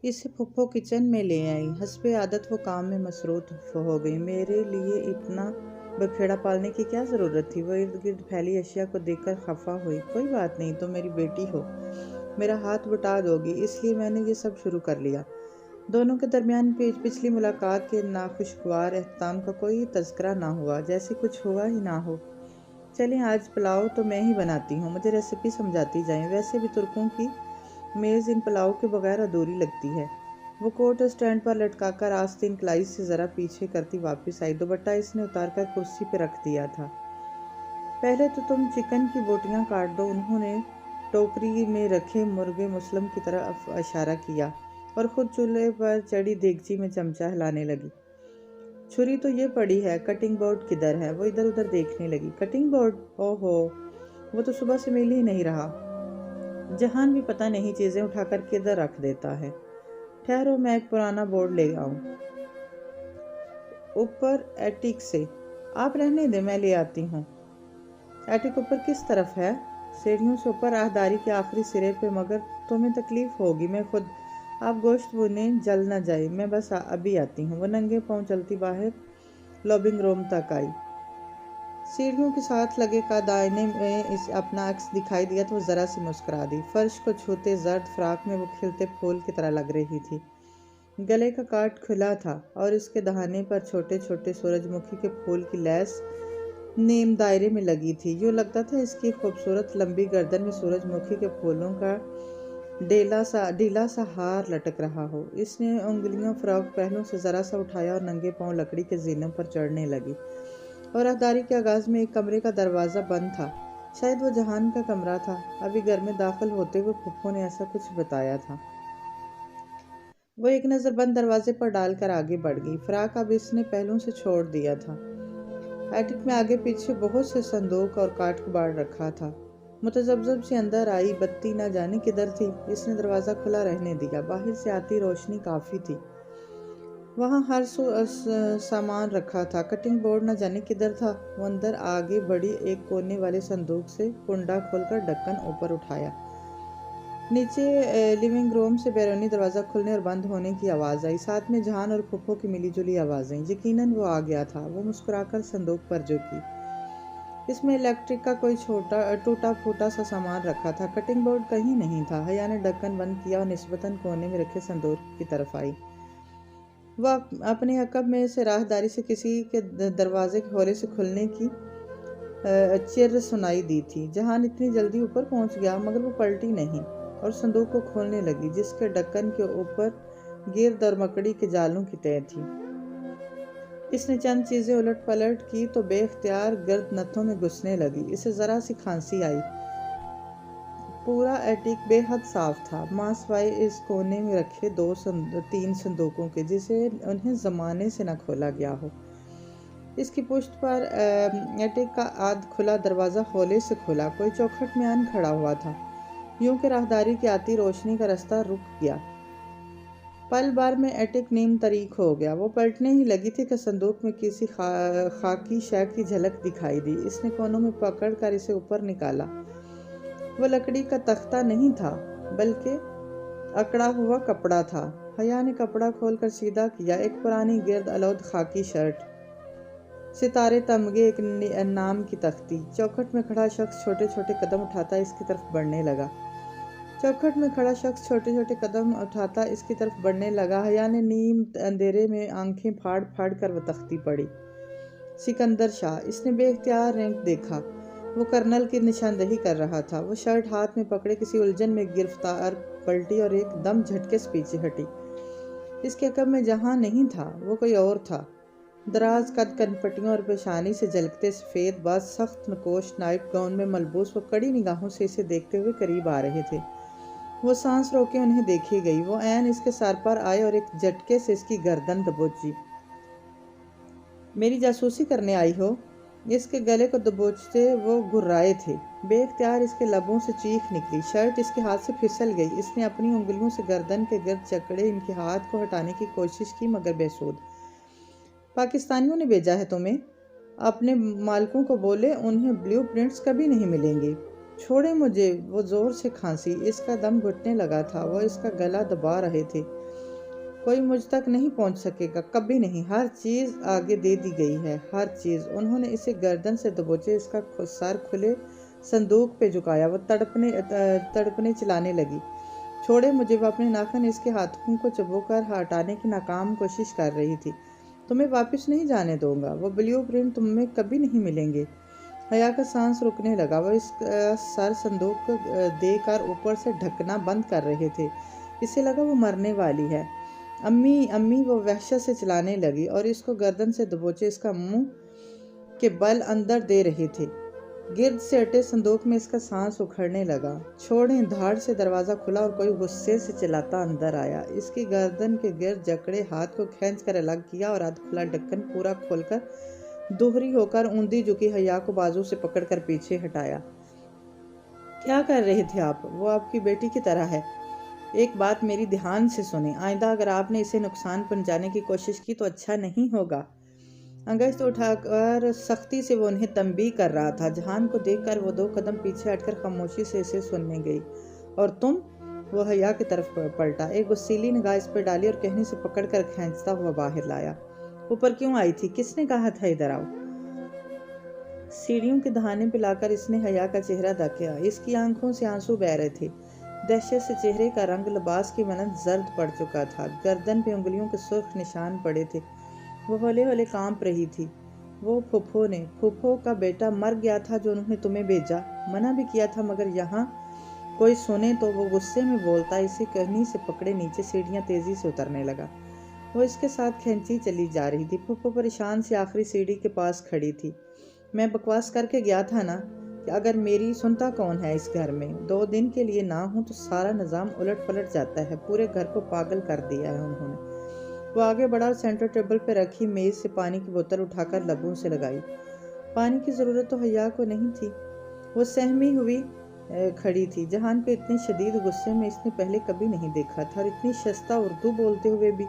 اسے پھپھو کچن میں لے آئی۔ حسب عادت وہ کام میں مصروف ہو گئی۔ میرے لیے اتنا بکھیڑا پالنے کی کیا ضرورت تھی؟ وہ ارد گرد پھیلی اشیاء کو دیکھ کر خفا ہوئی۔ کوئی بات نہیں، تم میری بیٹی ہو، میرا ہاتھ بٹا دو گی، اس لیے میں نے یہ سب شروع کر لیا۔ دونوں کے درمیان پچھلی ملاقات کے ناخوشگوار اختتام کا کوئی تذکرہ نہ ہوا، جیسے کچھ ہوا ہی نہ ہو۔ چلیں آج پلاؤ تو میں ہی بناتی ہوں، مجھے ریسیپی سمجھاتی جائیں۔ ویسے بھی ترکوں کی میز ان پلاؤ کے بغیر ادھوری لگتی ہے۔ وہ کوٹ اسٹینڈ پر لٹکا کر آستین کلائی سے ذرا پیچھے کرتی واپس آئی۔ دوپٹہ اس نے اتار کر کرسی پہ رکھ دیا تھا۔ پہلے تو تم چکن کی بوٹیاں کاٹ دو۔ انہوں نے ٹوکری میں رکھے مرغے مسلم کی طرف اشارہ کیا اور خود چولہے پر چڑھی دیگچی میں چمچہ ہلانے لگی۔ چھری تو یہ پڑی ہے، کٹنگ بورڈ کدھر ہے؟ وہ ادھر ادھر دیکھنے لگی۔ Cutting board? اوہو، وہ تو صبح سے مل ہی نہیں رہا۔ جہان بھی پتہ نہیں چیزیں اٹھا کر کدھر رکھ دیتا ہے۔ ٹھہرو، میں ایک پرانا بورڈ لے آؤں اوپر ایٹک سے۔ آپ رہنے دیں، میں لے آتی ہوں۔ ایٹک اوپر کس طرف ہے؟ سیڑھیوں سے اوپر راہداری کے آخری سرے پہ، مگر تمہیں تکلیف ہوگی، میں خود۔ آپ گوشت بھونے، جل نہ جائے، میں بس ابھی آتی ہوں۔ وہ ننگے پاؤں چلتی باہر لونگ روم تک آئی۔ سیڑھیوں کے ساتھ لگے کا آئینے میں اسے اپنا عکس دکھائی دیا تو وہ ذرا سی مسکرا دی۔ فرش کو چھوتے زرد فراق میں وہ کھلتے پھول کی طرح لگ رہی تھی۔ گلے کا کاٹ کھلا تھا اور اس کے دہانے پر چھوٹے چھوٹے سورج مکھی کے پھول کی لیس نیم دائرے میں لگی تھی۔ یوں لگتا تھا اس کی خوبصورت لمبی گردن میں سورج مکھی کے پھولوں کا ڈھیلا سا ہار لٹک رہا ہو۔ اس نے انگلیاں فراق پہلوں سے ذرا سا اٹھایا اور ننگے پاؤں لکڑی کے زینوں پر چڑھنے لگی۔ اور راہداری کے آغاز میں ایک کمرے کا دروازہ بند تھا۔ شاید وہ جہان کا کمرہ تھا۔ ابھی گھر میں داخل ہوتے ہوئے پھپھو نے ایسا کچھ بتایا تھا۔ وہ ایک نظر بند دروازے پر ڈال کر آگے بڑھ گئی۔ فراق اب اس نے پہلوں سے چھوڑ دیا تھا۔ ایٹک میں آگے پیچھے بہت سے صندوق اور کاٹ کباڑ رکھا تھا۔ متذبذب سی اندر آئی، بتی نہ جانے کدھر تھی۔ اس نے دروازہ کھلا رہنے دیا۔ باہر سے آتی روشنی کافی تھی۔ وہاں ہر سامان رکھا تھا۔ کٹنگ بورڈ نہ جانے کدھر تھا۔ وہ اندر آگے بڑھی، ایک کونے والے صندوق سے کنڈا کھول کر ڈھکن اوپر اٹھایا۔ نیچے لیونگ روم سے بیرونی دروازہ کھلنے اور بند ہونے کی آواز آئی، ساتھ میں جہان اور پھپھو کی ملی جلی آوازیں۔ یقیناً وہ آ گیا تھا۔ وہ مسکرا کر صندوق پر جھکی۔ اس میں الیکٹرک کا کوئی ٹوٹا پھوٹا سا سامان رکھا تھا۔ کٹنگ بورڈ کہیں نہیں تھا۔ حیا نے ڈھکن بند کیا اور نسبتاً کونے میں رکھے صندوق کی طرف آئی۔ وہ اپنے عقب میں سے راہداری سے کسی کے دروازے کے ہولے سے کھلنے کی چر سنائی دی تھی۔ جہان اتنی جلدی اوپر پہنچ گیا، مگر وہ پلٹی نہیں اور صندوق کو کھولنے لگی، جس کے ڈھکن کے اوپر گرد اور مکڑی کے جالوں کی تہ تھی۔ اس نے چند چیزیں الٹ پلٹ کی تو بے اختیار گرد نتھوں میں گھسنے لگی۔ اسے ذرا سی کھانسی آئی۔ پورا ایٹک بے حد صاف تھا، ماں سوائے اس کونے میں رکھے تین صندوقوں کے، جسے انہیں زمانے سے نہ کھولا گیا ہو۔ اس کی پشت پر ایٹک کا آدھ کھلا دروازہ ہولے سے کھلا۔ کوئی چوکھٹ میان کھڑا ہوا تھا، یوں کہ راہداری کی آتی روشنی کا راستہ رک گیا۔ پل بھر میں ایٹک نیم تاریک ہو گیا۔ وہ پلٹنے ہی لگی تھی کہ صندوق میں کسی خاکی شے کی جھلک دکھائی دی۔ اس نے کونوں میں پکڑ کر اسے اوپر نکالا۔ وہ لکڑی کا تختہ نہیں تھا، بلکہ اکڑا ہوا کپڑا تھا۔ حیا نے کپڑا کھول کر سیدھا کیا۔ ایک پرانی گرد آلود خاکی شرٹ، ستارے تمغے، ایک نام کی تختی۔ چوکھٹ میں کھڑا شخص چھوٹے چھوٹے قدم اٹھاتا اس کی طرف بڑھنے لگا۔ حیا نے نیم اندھیرے میں آنکھیں پھاڑ پھاڑ کر وہ تختی پڑھی۔ سکندر شاہ۔ اس نے بے اختیار رینک دیکھا۔ وہ کرنل کی نشاندہی کر رہا تھا۔ وہ شرٹ ہاتھ میں پکڑے کسی الجھن میں گرفتار پلٹی اور ایک دم جھٹکے سے پیچھے ہٹی۔ اس کے عقب میں جہاں نہیں تھا، وہ کوئی اور تھا۔ دراز قد، کنپٹیوں اور پیشانی سے جھلکتے سفید باز سخت نکوش نائٹ گاؤن میں ملبوس، وہ کڑی نگاہوں سے اسے دیکھتے ہوئے قریب آ رہے تھے۔ وہ سانس روکے انہیں دیکھے گئی۔ وہ عین اس کے سر پر آئے اور ایک جھٹکے سے اس کی گردن دبوچی۔ میری جاسوسی کرنے آئی ہو؟ اس کے گلے کو دبوچتے وہ گھررائے تھے۔ بے اختیار اس کے لبوں سے چیخ نکلی۔ شرٹ اس کے ہاتھ سے پھسل گئی۔ اس نے اپنی انگلیوں سے گردن کے گرد جکڑے ان کے ہاتھ کو ہٹانے کی کوشش کی، مگر بے سود۔ پاکستانیوں نے بھیجا ہے تمہیں؟ اپنے مالکوں کو بولے انہیں بلیو پرنٹس کبھی نہیں ملیں گے۔ چھوڑیں مجھے۔ وہ زور سے کھانسی۔ اس کا دم گھٹنے لگا تھا۔ وہ اس کا گلا دبا رہے تھے۔ کوئی مجھ تک نہیں پہنچ سکے گا، کبھی نہیں۔ ہر چیز آگے دے دی گئی ہے، ہر چیز۔ انہوں نے اسے گردن سے دبوچے اس کا سر کھلے صندوق پہ جھکایا۔ وہ تڑپنے چلانے لگی۔ چھوڑے مجھے، وہ اپنے ناخن اس کے ہاتھوں کو چبو کر ہٹانے کی ناکام کوشش کر رہی تھی۔ تمہیں واپس نہیں جانے دوں گا، وہ بلیو پرنٹ تمہیں کبھی نہیں ملیں گے۔ حیا کا سانس رکنے لگا۔ وہ اس کا سر صندوق کو دے کر اوپر سے ڈھکنا بند کر رہے تھے۔ اسے لگا وہ مرنے والی ہے۔ امی امی، وہ وحشت سے چلانے لگی اور اس کو گردن سے دبوچے اس کا منہ کے بل اندر دے رہے تھے۔ گرد سے اٹے صندوق میں اس کا سانس اکھڑنے لگا۔ چھوڑیں، دھاڑ سے دروازہ کھلا اور کوئی غصے سے چلاتا اندر آیا۔ اس کی گردن کے گرد جکڑے ہاتھ کو کھینچ کر الگ کیا اور آدھ کھلا ڈھکن پورا کھول کر دوہری ہو کر اوندھی جھکی حیا کو بازو سے پکڑ کر پیچھے ہٹایا۔ کیا کر رہے تھے آپ؟ وہ آپ کی بیٹی کی طرح ہے۔ ایک بات میری دھیان سے سنیں، آئندہ اگر آپ نے اسے نقصان پہنچانے کی کوشش کی تو اچھا نہیں ہوگا۔ انگشت اٹھا کر سختی سے وہ انہیں تنبیہ کر رہا تھا۔ جہان کو دیکھ کر وہ 2 قدم پیچھے ہٹ کر خاموشی سے اسے سننے گئی۔ اور تم؟ وہ حیا کی طرف پلٹا، ایک غصیلی نگاہ اس پہ ڈالی اور کہنی سے پکڑ کر کھینچتا ہوا باہر لایا۔ اوپر کیوں آئی تھی؟ کس نے کہا تھا ادھر آؤ؟ سیڑھیوں کے دہانے پہ لا کر اس نے حیا کا چہرہ دیکھا۔ اس کی آنکھوں سے آنسو بہہ رہے تھے۔ دہشت سے چہرے کا رنگ لباس کی مانند زرد پڑ چکا تھا۔ گردن پہ انگلیوں کے سرخ نشان پڑے تھے۔ وہ ہولے ہولے کانپ رہی تھی۔ وہ پھوپھو کا بیٹا مر گیا تھا جو انہوں نے تمہیں بھیجا۔ منع بھی کیا تھا مگر یہاں کوئی سنے تو وہ غصے میں بولتا۔ اسے کہنی سے پکڑے نیچے سیڑھیاں تیزی سے اترنے لگا۔ وہ اس کے ساتھ کھینچی چلی جا رہی تھی۔ پھوپھو پریشان سے آخری سیڑھی کے پاس کھڑی تھی۔ میں بکواس کر کے گیا تھا نا کہ اگر میری سنتا کون ہے اس گھر میں؟ 2 دن کے لیے نہ ہوں تو سارا نظام الٹ پلٹ جاتا ہے۔ پورے گھر کو پاگل کر دیا ہے انہوں نے۔ وہ آگے بڑھا اور سینٹر ٹیبل پہ رکھی میز سے پانی کی بوتل اٹھا کر لبوں سے لگائی۔ پانی کی ضرورت تو حیا کو نہیں تھی۔ وہ سہمی ہوئی کھڑی تھی۔ جہان کو اتنے شدید غصے میں اس نے پہلے کبھی نہیں دیکھا تھا، اور اتنی شستہ اردو بولتے ہوئے بھی۔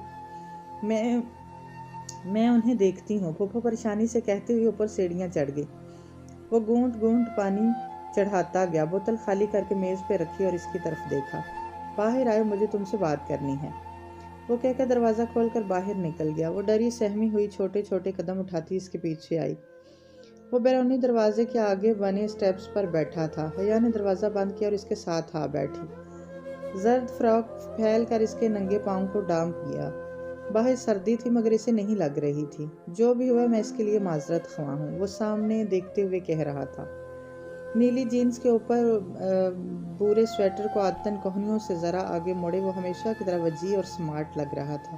میں انہیں دیکھتی ہوں، پھوپھو پریشانی سے کہتے ہوئے اوپر سیڑھیاں چڑھ گئی۔ وہ گھونٹ گھونٹ پانی چڑھاتا گیا، بوتل خالی کر کے میز پہ رکھی اور اس کی طرف دیکھا۔ باہر آئے، مجھے تم سے بات کرنی ہے، وہ کہہ کر دروازہ کھول کر باہر نکل گیا۔ وہ ڈری سہمی ہوئی چھوٹے چھوٹے قدم اٹھاتی اس کے پیچھے آئی۔ وہ بیرونی دروازے کے آگے بنے اسٹیپس پر بیٹھا تھا۔ حیا نے دروازہ بند کیا اور اس کے ساتھ آ بیٹھی۔ زرد فراک پھیل کر اس کے ننگے پاؤں کو ڈانپ گیا۔ باہر سردی تھی مگر اسے نہیں لگ رہی تھی۔ جو بھی ہوا میں اس کے لیے معذرت خواہ ہوں، وہ سامنے دیکھتے ہوئے کہہ رہا تھا۔ نیلی جینس کے اوپر بورے سویٹر کو عادتاً کوہنیوں سے ذرا آگے موڑے وہ ہمیشہ کی طرح وجیح اور سمارٹ لگ رہا تھا۔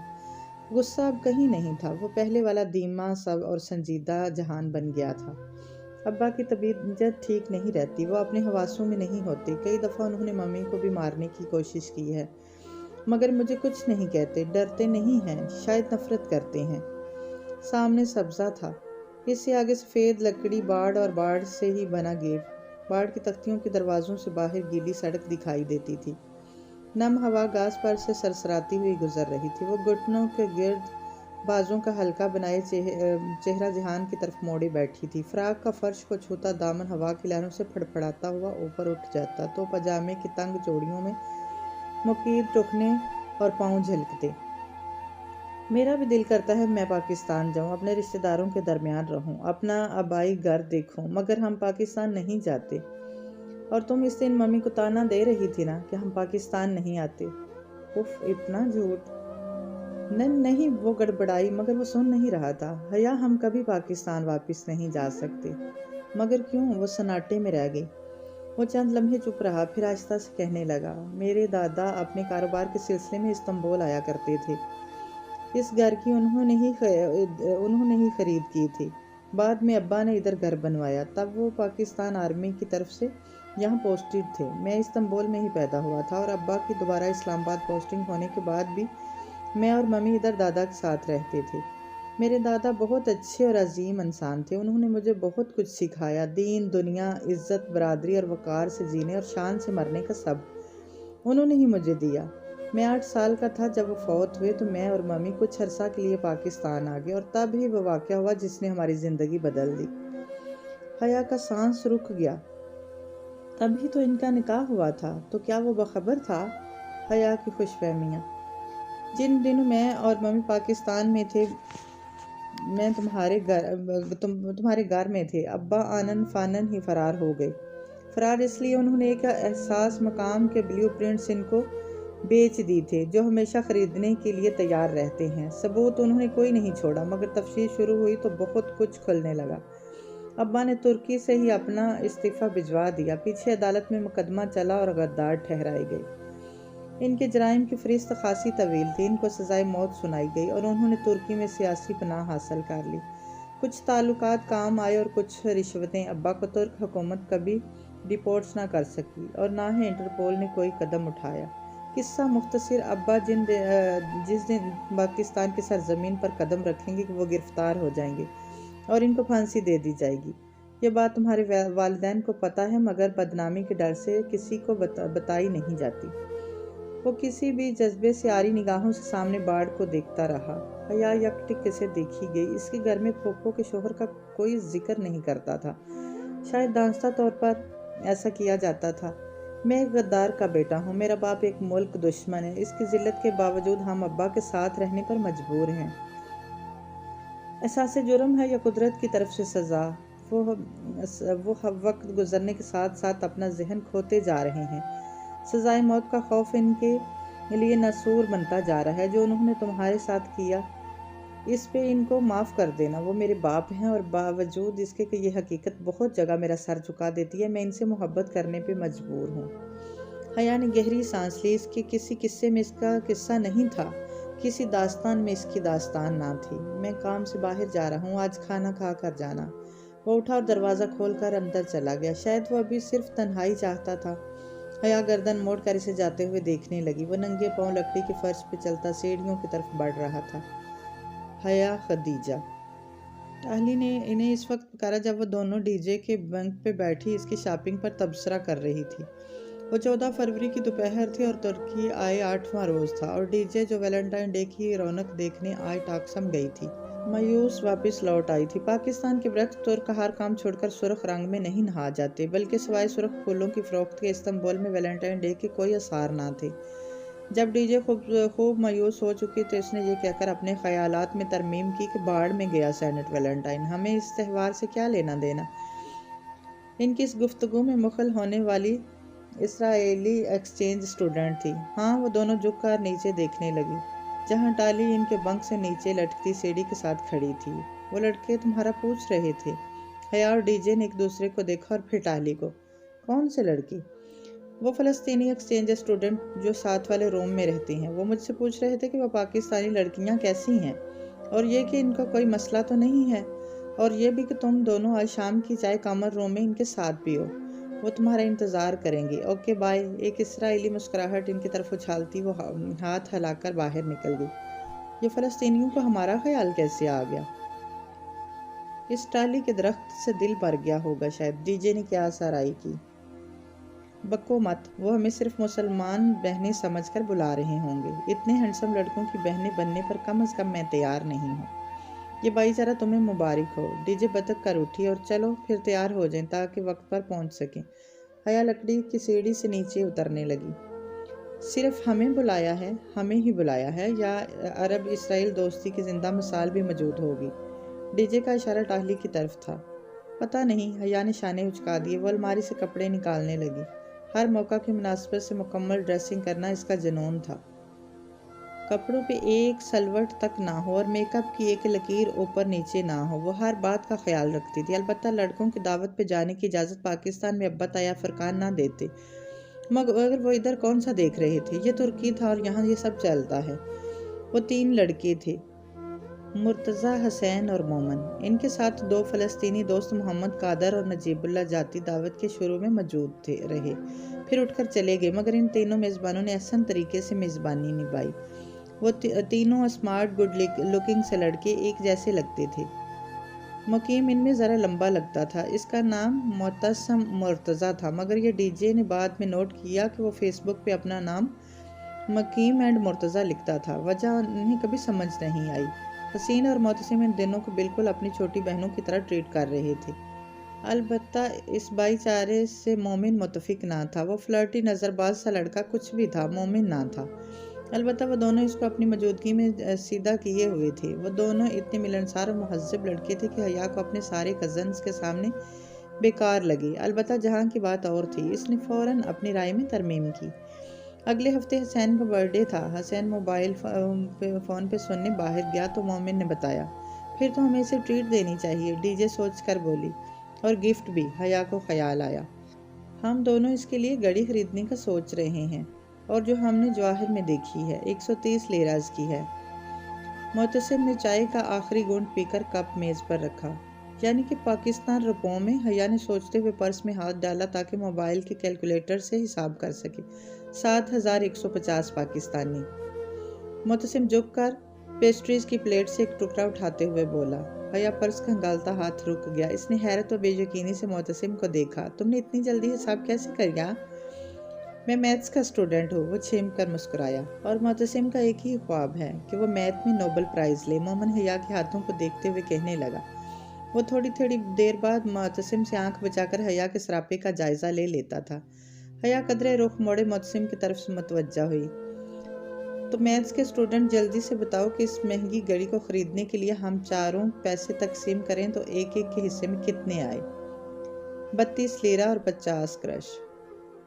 غصہ اب کہیں نہیں تھا، وہ پہلے والا دھیما سب اور سنجیدہ جہان بن گیا تھا۔ ابا کی طبیعت ٹھیک نہیں رہتی، وہ اپنے حواسوں میں نہیں ہوتے۔ کئی دفعہ انہوں نے ممی کو بھی مارنے کی کوشش کی ہے مگر مجھے کچھ نہیں کہتے، ڈرتے نہیں ہیں، شاید نفرت کرتے ہیں۔ سامنے سبزہ تھا، اس سے آگے سفید لکڑی باڑ اور باڑ سے ہی بنا گیٹ۔ باڑ کی تختیوں کے دروازوں سے باہر گیلی سڑک دکھائی دیتی تھی۔ نم ہوا گھاس پر سے سرسراتی ہوئی گزر رہی تھی۔ وہ گھٹنوں کے گرد بازوں کا ہلکا بنائے چہرہ جہان کی طرف موڑے بیٹھی تھی۔ فراق کا فرش کو چھوتا دامن ہوا کی لہروں سے پھڑپھڑاتا ہوا اوپر اٹھ جاتا تو پاجامے کی تنگ چوڑیوں میں مقید ٹخنے اور پاؤں جھلکتے۔ میرا بھی دل کرتا ہے میں پاکستان جاؤں، اپنے رشتہ داروں کے درمیان رہوں، اپنا آبائی گھر دیکھوں، مگر ہم پاکستان نہیں جاتے۔ اور تم اس دن ممی کو تانا دے رہی تھی نا کہ ہم پاکستان نہیں آتے۔ اف، اتنا جھوٹ! نہیں، وہ گڑبڑائی مگر وہ سن نہیں رہا تھا۔ حیا، ہم کبھی پاکستان واپس نہیں جا سکتے۔ مگر کیوں؟ وہ سناٹے میں رہ گئی۔ وہ چند لمحے چپ رہا، پھر آہستہ سے کہنے لگا، میرے دادا اپنے کاروبار کے سلسلے میں استنبول آیا کرتے تھے۔ اس گھر کی انہوں نے ہی خرید کی تھی۔ بعد میں ابا نے ادھر گھر بنوایا، تب وہ پاکستان آرمی کی طرف سے یہاں پوسٹڈ تھے۔ میں استنبول میں ہی پیدا ہوا تھا اور ابا کی دوبارہ اسلام آباد پوسٹنگ ہونے کے بعد بھی میں اور ممی ادھر دادا کے ساتھ رہتے تھے۔ میرے دادا بہت اچھے اور عظیم انسان تھے، انہوں نے مجھے بہت کچھ سکھایا، دین، دنیا، عزت، برادری اور وقار سے جینے اور شان سے مرنے کا سب انہوں نے ہی مجھے دیا۔ میں 8 سال کا تھا جب وہ فوت ہوئے تو میں اور ممی کچھ عرصہ کے لیے پاکستان آ گئے، اور تب ہی وہ واقعہ ہوا جس نے ہماری زندگی بدل دی۔ حیا کا سانس رک گیا۔ تب ہی تو ان کا نکاح ہوا تھا، تو کیا وہ باخبر تھا؟ حیا کی خوش فہمیاں جن دنوں میں اور ممی پاکستان میں تھے میں تمہارے گھر میں تھے، ابا آنن فانن ہی فرار ہو گئے۔ فرار اس لیے انہوں نے ایک احساس مقام کے بلیو پرنٹس ان کو بیچ دی تھے جو ہمیشہ خریدنے کے لیے تیار رہتے ہیں۔ ثبوت انہوں نے کوئی نہیں چھوڑا، مگر تفتیش شروع ہوئی تو بہت کچھ کھلنے لگا۔ ابا نے ترکی سے ہی اپنا استعفیٰ بھجوا دیا، پیچھے عدالت میں مقدمہ چلا اور غدار ٹھہرائے گئے۔ ان کے جرائم کی فہرست خاصی طویل تھی، ان کو سزائے موت سنائی گئی اور انہوں نے ترکی میں سیاسی پناہ حاصل کر لی۔ کچھ تعلقات کام آئے اور کچھ رشوتیں۔ ابا کو ترک حکومت کبھی ڈیپورٹس نہ کر سکی اور نہ ہی انٹرپول نے کوئی قدم اٹھایا۔ قصہ مختصر، ابا جس دن پاکستان کی سرزمین پر قدم رکھیں گے وہ گرفتار ہو جائیں گے اور ان کو پھانسی دے دی جائے گی۔ یہ بات تمہارے والدین کو پتہ ہے، مگر بدنامی کے ڈر سے کسی کو بتائی نہیں جاتی۔ وہ کسی بھی جذبے سے آری نگاہوں سے سامنے باڑ کو دیکھتا رہا۔ حیا یکٹک اسے دیکھی گئی۔ اس کے گھر میں پھوپھو کے شوہر کا کوئی ذکر نہیں کرتا تھا، شاید دانستہ طور پر ایسا کیا جاتا تھا۔ میں ایک غدار کا بیٹا ہوں، میرا باپ ایک ملک دشمن ہے، اس کی ذلت کے باوجود ہم ابا کے ساتھ رہنے پر مجبور ہیں۔ احساس جرم ہے یا قدرت کی طرف سے سزا؟ وہ وقت گزرنے کے ساتھ ساتھ اپنا ذہن کھوتے جا رہے ہیں۔ سزائے موت کا خوف ان کے لیے ناسور بنتا جا رہا ہے۔ جو انہوں نے تمہارے ساتھ کیا اس پہ ان کو معاف کر دینا۔ وہ میرے باپ ہیں اور باوجود اس کے کہ یہ حقیقت بہت جگہ میرا سر جھکا دیتی ہے، میں ان سے محبت کرنے پہ مجبور ہوں۔ حیا نے گہری سانس لی۔ اس کے کسی قصے میں اس کا قصہ نہیں تھا، کسی داستان میں اس کی داستان نہ تھی۔ میں کام سے باہر جا رہا ہوں، آج کھانا کھا کر جانا۔ وہ اٹھا اور دروازہ کھول کر اندر چلا گیا۔ شاید وہ ابھی صرف تنہائی چاہتا تھا۔ حیا گردن موڑ کر اسے جاتے ہوئے دیکھنے لگی۔ وہ ننگے پاؤں لکڑی کے فرش پہ چلتا سیڑھیوں کی طرف بڑھ رہا تھا۔ حیا، خدیجہ۔ ٹاہلی نے انہیں اس وقت پکارا جب وہ دونوں ڈی جے کے بنک پہ بیٹھی اس کی شاپنگ پر تبصرہ کر رہی تھی۔ وہ 14 فروری کی دوپہر تھی اور ترکی آئے 8واں روز تھا، اور ڈی جے جو ویلنٹائن ڈے کی رونق دیکھنے آئے ٹاکسم گئی تھی، مایوس واپس لوٹ آئی تھی۔ پاکستان کے برعکس ترک ہر کام چھوڑ کر سرخ رنگ میں نہیں نہا جاتے، بلکہ سوائے سرخ پھولوں کی فروخت کے استنبول میں ویلنٹائن ڈے کے کوئی آثار نہ تھے۔ جب ڈی جے خوب مایوس ہو چکی تو اس نے یہ کہہ کر اپنے خیالات میں ترمیم کی کہ باڑ میں گیا سینٹ ویلنٹائن، ہمیں اس تہوار سے کیا لینا دینا۔ ان کی اس گفتگو میں مخل ہونے والی اسرائیلی ایکسچینج اسٹوڈنٹ تھی۔ ہاں، وہ دونوں جھک کر نیچے دیکھنے لگی، جہاں ٹالی ان کے بنک سے نیچے لٹکتی سیڑھی کے ساتھ کھڑی تھی۔ وہ لڑکے تمہارا پوچھ رہے تھے؟ حیا اور ڈی جے نے ایک دوسرے کو دیکھا اور پھر ٹالی کو۔ کون سے لڑکی؟ وہ فلسطینی ایکسچینج اسٹوڈنٹ جو ساتھ والے روم میں رہتی ہیں۔ وہ مجھ سے پوچھ رہے تھے کہ وہ پاکستانی لڑکیاں کیسی ہیں، اور یہ کہ ان کا کوئی مسئلہ تو نہیں ہے، اور یہ بھی کہ تم دونوں آج شام کی چائے کامن روم میں ان کے ساتھ پیو۔ وہ تمہارا انتظار کریں گے۔ Okay bye. ایک اسرائیلی مسکراہٹ ان کی طرف اچھالتی وہ ہاتھ ہلا کر باہر نکل گئی۔ یہ فلسطینیوں کو ہمارا خیال کیسے آ گیا؟ اس ٹالی کے درخت سے دل بھر گیا ہوگا شاید۔ ڈی جے نے کیا سرائی کی؟ بکو مت، وہ ہمیں صرف مسلمان بہنیں سمجھ کر بلا رہے ہوں گے۔ اتنے ہینڈسم لڑکوں کی بہنیں بننے پر کم از کم میں تیار نہیں ہوں۔ یہ بھائی چارہ تمہیں مبارک ہو۔ ڈی جے بتک کر اٹھی اور چلو پھر تیار ہو جائیں تاکہ وقت پر پہنچ سکیں۔ حیا لکڑی کی سیڑھی سے نیچے اترنے لگی۔ صرف ہمیں بلایا ہے؟ ہمیں ہی بلایا ہے یا عرب اسرائیل دوستی کی زندہ مثال بھی موجود ہوگی؟ ڈی جے کا اشارہ ٹاہلی کی طرف تھا۔ پتہ نہیں، حیا نے شانے اچکا دیے۔ وہ الماری سے کپڑے نکالنے لگی۔ ہر موقع کی مناسبت سے مکمل ڈریسنگ کرنا اس کا جنون تھا۔ کپڑوں پہ ایک سلوٹ تک نہ ہو اور میک اپ کی ایک لکیر اوپر نیچے نہ ہو، وہ ہر بات کا خیال رکھتی تھی۔ البتہ لڑکوں کی دعوت پہ جانے کی اجازت پاکستان میں ابا طایا فرقان نہ دیتے، مگر وہ ادھر کون سا دیکھ رہے تھے؟ یہ ترکی تھا اور یہاں یہ سب چلتا ہے۔ وہ 3 لڑکے تھے، مرتضیٰ، حسین اور مومن۔ ان کے ساتھ 2 فلسطینی دوست محمد قادر اور نجیب اللہ جاتی دعوت کے شروع میں موجود رہے، پھر اٹھ کر چلے گئے، مگر ان تینوں میزبانوں نے احسن طریقے سے میزبانی نبھائی۔ وہ تینوں اسمارٹ گڈ لکنگ سے لڑکے ایک جیسے لگتے تھے۔ مقیم ان میں ذرا لمبا لگتا تھا۔ اس کا نام معتصم مرتضیٰ تھا، مگر یہ ڈی جے نے بعد میں نوٹ کیا کہ وہ فیس بک پہ اپنا نام مقیم اینڈ مرتضیٰ لکھتا تھا۔ وجہ انہیں کبھی سمجھ نہیں آئی۔ حسین اور معتصم ان دونوں کو بالکل اپنی چھوٹی بہنوں کی طرح ٹریٹ کر رہے تھے۔ البتہ اس بھائی چارے سے مومن متفق نہ تھا۔ وہ فلرٹی نظر باز سا لڑکا کچھ بھی تھا، مومن نہ تھا۔ البتہ وہ دونوں اس کو اپنی موجودگی میں سیدھا کیے ہوئے تھے۔ وہ دونوں اتنے ملنسار اور مہذب لڑکے تھے کہ حیا کو اپنے سارے کزنز کے سامنے بیکار لگے۔ البتہ جہاں کی بات اور تھی، اس نے فوراً اپنی رائے میں ترمیم کی۔ اگلے ہفتے حسین کا برتھ ڈے تھا۔ حسین موبائل فون پہ سننے باہر گیا تو مومن نے بتایا، پھر تو ہمیں اسے ٹریٹ دینی چاہیے، ڈی جے سوچ کر بولی، اور گفٹ بھی۔ حیا کو خیال آیا، ہم دونوں اس کے لیے گھڑی خریدنے کا سوچ رہے ہیں، اور جو ہم نے جواہر میں دیکھی ہے 130 لیراز کی ہے۔ معتصم نے چائے کا آخری گھونٹ پی کر کپ میز پر رکھا۔ یعنی کہ پاکستان روپوں میں؟ حیا نے سوچتے ہوئے پرس میں ہاتھ ڈالا تاکہ موبائل کے کیلکولیٹر سے حساب کر سکے۔ 7150 پاکستانی۔ معتصم جھک کر پیسٹریز کی پلیٹ سے ایک ٹکڑا اٹھاتے ہوئے بولا۔ حیا پرس کھنگالتا ہاتھ رک گیا۔ اس نے حیرت و بے یقینی سے معتصم کو دیکھا۔ تم نے اتنی جلدی حساب کیسے کر گیا؟ میں میتھس کا اسٹوڈنٹ ہوں، وہ چھیم کر مسکرایا۔ اور معتصم کا ایک ہی خواب ہے کہ وہ میتھ میں نوبل پرائز لے، مومن حیا کے ہاتھوں کو دیکھتے ہوئے کہنے لگا۔ وہ تھوڑی دیر بعد معتصم سے آنکھ بچا کر حیا کے سراپے کا جائزہ لے لیتا تھا۔ حیا قدرے رخ موڑے معتصم کی طرف سے متوجہ ہوئی۔ تو میتھس کے اسٹوڈنٹ، جلدی سے بتاؤ کہ اس مہنگی گھڑی کو خریدنے کے لیے ہم چاروں پیسے تقسیم کریں تو ایک ایک کے حصے میں کتنے آئے؟ 32 لیرہ اور 50 قرش۔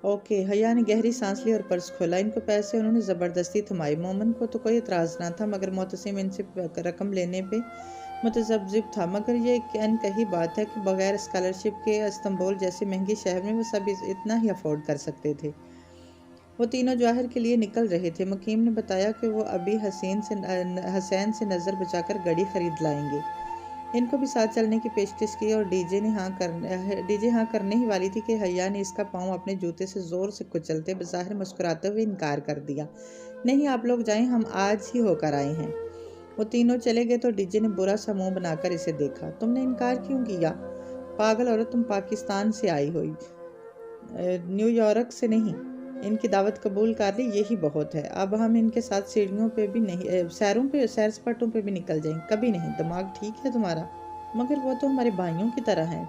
اوکے۔ حیا نے گہری سانس لی اور پرس کھولا۔ ان کو پیسے انہوں نے زبردستی تھمائے۔ مومن کو تو کوئی اعتراض نہ تھا، مگر معتصم ان سے رقم لینے پہ متذبذب تھا۔ مگر یہ ان کہی بات ہے کہ بغیر اسکالرشپ کے استنبول جیسے مہنگے شہر میں وہ سب اتنا ہی افورڈ کر سکتے تھے۔ وہ تینوں جواہر کے لیے نکل رہے تھے۔ مقیم نے بتایا کہ وہ ابھی حسین سے نظر بچا کر گھڑی خرید لائیں گے۔ ان کو بھی ساتھ چلنے کی پیشکش کی اور ڈی جے ہاں کرنے ہی والی تھی کہ حیا نے اس کا پاؤں اپنے جوتے سے زور سے کچلتے بظاہر مسکراتے ہوئے انکار کر دیا۔ نہیں، آپ لوگ جائیں، ہم آج ہی ہو کر آئے ہیں۔ وہ تینوں چلے گئے تو ڈی جے نے برا سا منہ بنا کر اسے دیکھا۔ تم نے انکار کیوں کیا؟ پاگل عورت، تم پاکستان سے آئی ہوئی، نیو یارک سے نہیں۔ ان کی دعوت قبول کر لی، یہی بہت ہے۔ اب ہم ان کے ساتھ سیڑھیوں پہ بھی نہیں، سیر سپاٹوں پہ بھی نکل جائیں۔ کبھی نہیں۔ دماغ ٹھیک ہے تمہارا؟ مگر وہ تو ہمارے بھائیوں کی طرح ہیں۔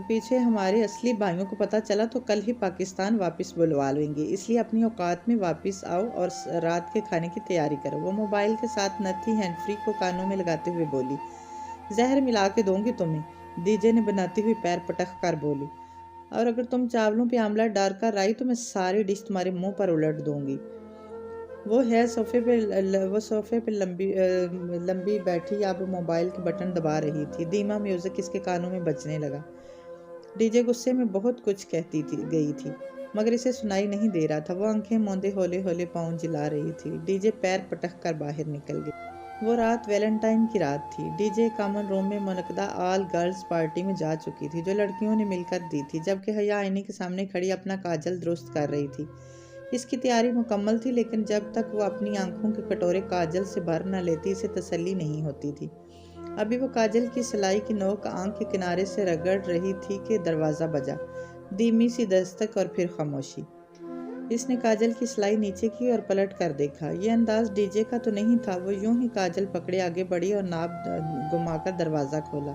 پیچھے ہمارے اصلی بھائیوں کو پتہ چلا تو کل ہی پاکستان واپس بلوا لیں گے، اس لیے اپنی اوقات میں واپس آؤ اور رات کے کھانے کی تیاری کرو۔ وہ موبائل کے ساتھ نتھی ہینڈ فری کو کانوں میں لگاتے ہوئے بولی۔ زہر ملا کے دوں گی تمہیں، ڈی جے نے بناتی ہوئی پیر پٹک کر بولی، اور اگر تم چاولوں پہ آملہ ڈال کر آئی تو میں ساری ڈش تمہارے منہ پر الٹ دوں گی۔ وہ صوفے پہ لمبی بیٹھی اب موبائل کے بٹن دبا رہی تھی۔ دھیما میوزک اس کے کانوں میں بجنے لگا۔ ڈی جے غصے میں بہت کچھ کہتی گئی تھی، مگر اسے سنائی نہیں دے رہا تھا۔ وہ آنکھیں موندے ہولے ہولے پاؤں جلا رہی تھی۔ ڈی جے پیر پٹک کر باہر نکل گئی۔ وہ رات ویلنٹائن کی رات تھی۔ ڈی جے کامن روم میں منعقدہ آل گرلز پارٹی میں جا چکی تھی، جو لڑکیوں نے مل کر دی تھی، جبکہ حیا آئینے کے سامنے کھڑی اپنا کاجل درست کر رہی تھی۔ اس کی تیاری مکمل تھی، لیکن جب تک وہ اپنی آنکھوں کے کٹورے کاجل سے بھر نہ لیتی اسے تسلی نہیں ہوتی تھی۔ ابھی وہ کاجل کی سلائی کی نوک آنکھ کے کنارے سے رگڑ رہی تھی کہ دروازہ بجا۔ دھیمی سی دستک اور پھر خاموشی۔ اس نے کاجل کی سلائی نیچے کی اور پلٹ کر دیکھا۔ یہ انداز ڈی جے کا تو نہیں تھا۔ وہ یوں ہی کاجل پکڑے آگے بڑھی اور ناپ گھما کر دروازہ کھولا۔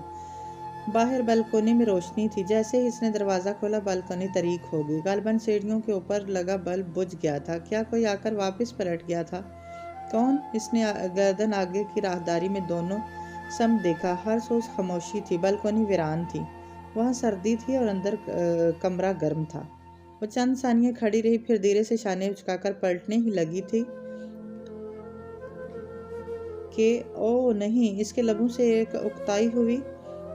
باہر بالکونی میں روشنی تھی۔ جیسے ہی اس نے دروازہ کھولا بالکونی تاریک ہو گئی۔ غالباً سیڑھیوں کے اوپر لگا بلب بجھ گیا تھا۔ کیا کوئی آ کر واپس پلٹ گیا تھا؟ کون؟ اس نے گردن آگے کی راہداری میں دونوں سمت دیکھا۔ ہر سوز خاموشی تھی۔ بالکونی ویران تھی۔ وہاں سردی تھی اور اندر کمرہ گرم تھا۔ وہ چند ثانیے کھڑی رہی، پھر دھیرے سے شانے اچکا کر پلٹنے ہی لگی تھی کہ او نہیں! اس کے لبوں سے ایک اکتائی ہوئی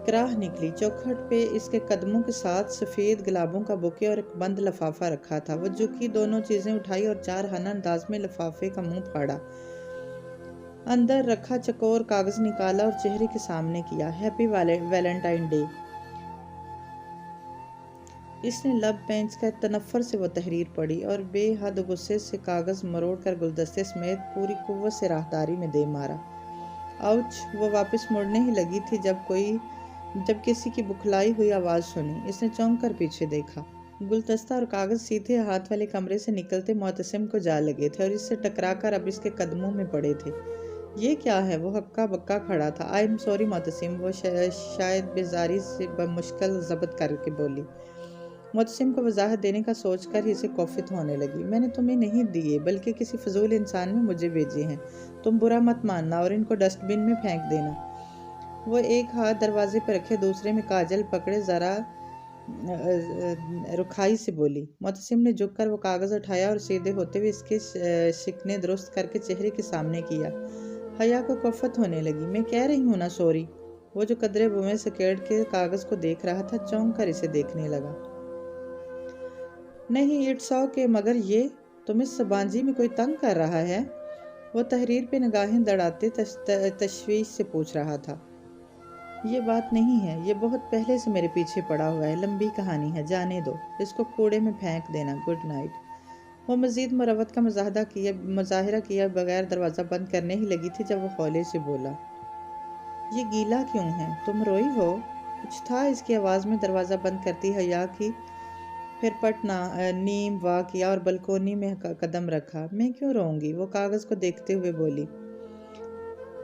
کراہ نکلی۔ چوکھٹ پہ اس کے قدموں کے ساتھ سفید گلابوں کا بوکے اور ایک بند لفافہ رکھا تھا۔ وہ جھکی، دونوں چیزیں اٹھائی اور جارحانہ انداز میں لفافے کا منہ پھاڑا۔ اندر رکھا چوکور کاغذ نکالا اور چہرے کے سامنے کیا۔ Happy Valentine day. اس نے لب پینچ کر تنفر سے وہ تحریر پڑھی اور بے حد غصے سے کاغذ مروڑ کر گلدستے سمیت پوری قوت سے راہداری میں دے مارا۔ آؤچ! وہ واپس مڑنے ہی لگی تھی جب کسی کی بکھلائی ہوئی آواز سنی۔ اس نے چونک کر پیچھے دیکھا۔ گلدستہ اور کاغذ سیدھے ہاتھ والے کمرے سے نکلتے معتصم کو جا لگے تھے اور اس سے ٹکرا کر اب اس کے قدموں میں پڑے تھے۔ یہ کیا ہے؟ وہ ہکا بکا کھڑا تھا۔ آئی ایم سوری معتصم، وہ شاید بیزاری سے بمشکل ضبط کر کے بولی۔ معتصم کو وضاحت دینے کا سوچ کر ہی اسے کوفت ہونے لگی۔ میں نے تمہیں نہیں دیے بلکہ کسی فضول انسان نے مجھے بھیجے ہیں۔ تم برا مت ماننا اور ان کو ڈسٹ بن میں پھینک دینا۔ وہ ایک ہاتھ دروازے پر رکھے دوسرے میں کاجل پکڑے ذرا رکھائی سے بولی۔ معتصم نے جھک کر وہ کاغذ اٹھایا اور سیدھے ہوتے ہوئے اس کے شکنے درست کر کے چہرے کے سامنے کیا۔ حیا کو کوفت ہونے لگی۔ میں کہہ رہی ہوں نا سوری۔ وہ جو قدرے بویں سکیڑ کے کاغذ کو دیکھ رہا تھا چونک کر اسے دیکھنے لگا۔ نہیں اٹس اوکے، مگر یہ تم اس سبانجی میں کوئی تنگ کر رہا ہے؟ وہ تحریر پہ نگاہیں دڑاتے تشویش سے پوچھ رہا تھا۔ یہ بات نہیں ہے، یہ بہت پہلے سے میرے پیچھے پڑا ہوا ہے، لمبی کہانی ہے، جانے دو، اس کو کوڑے میں پھینک دینا، گڈ نائٹ۔ وہ مزید مروت کا مظاہرہ کیا بغیر دروازہ بند کرنے ہی لگی تھی جب وہ ہولے سے بولا۔ یہ گیلا کیوں ہے؟ تم روئی ہو؟ کچھ تھا اس کی آواز میں۔ دروازہ بند کرتی حیا کی پھر پٹ نیم وا کیا اور بلکونی میں قدم رکھا۔ میں کیوں روؤں گی؟ وہ کاغذ کو دیکھتے ہوئے بولی۔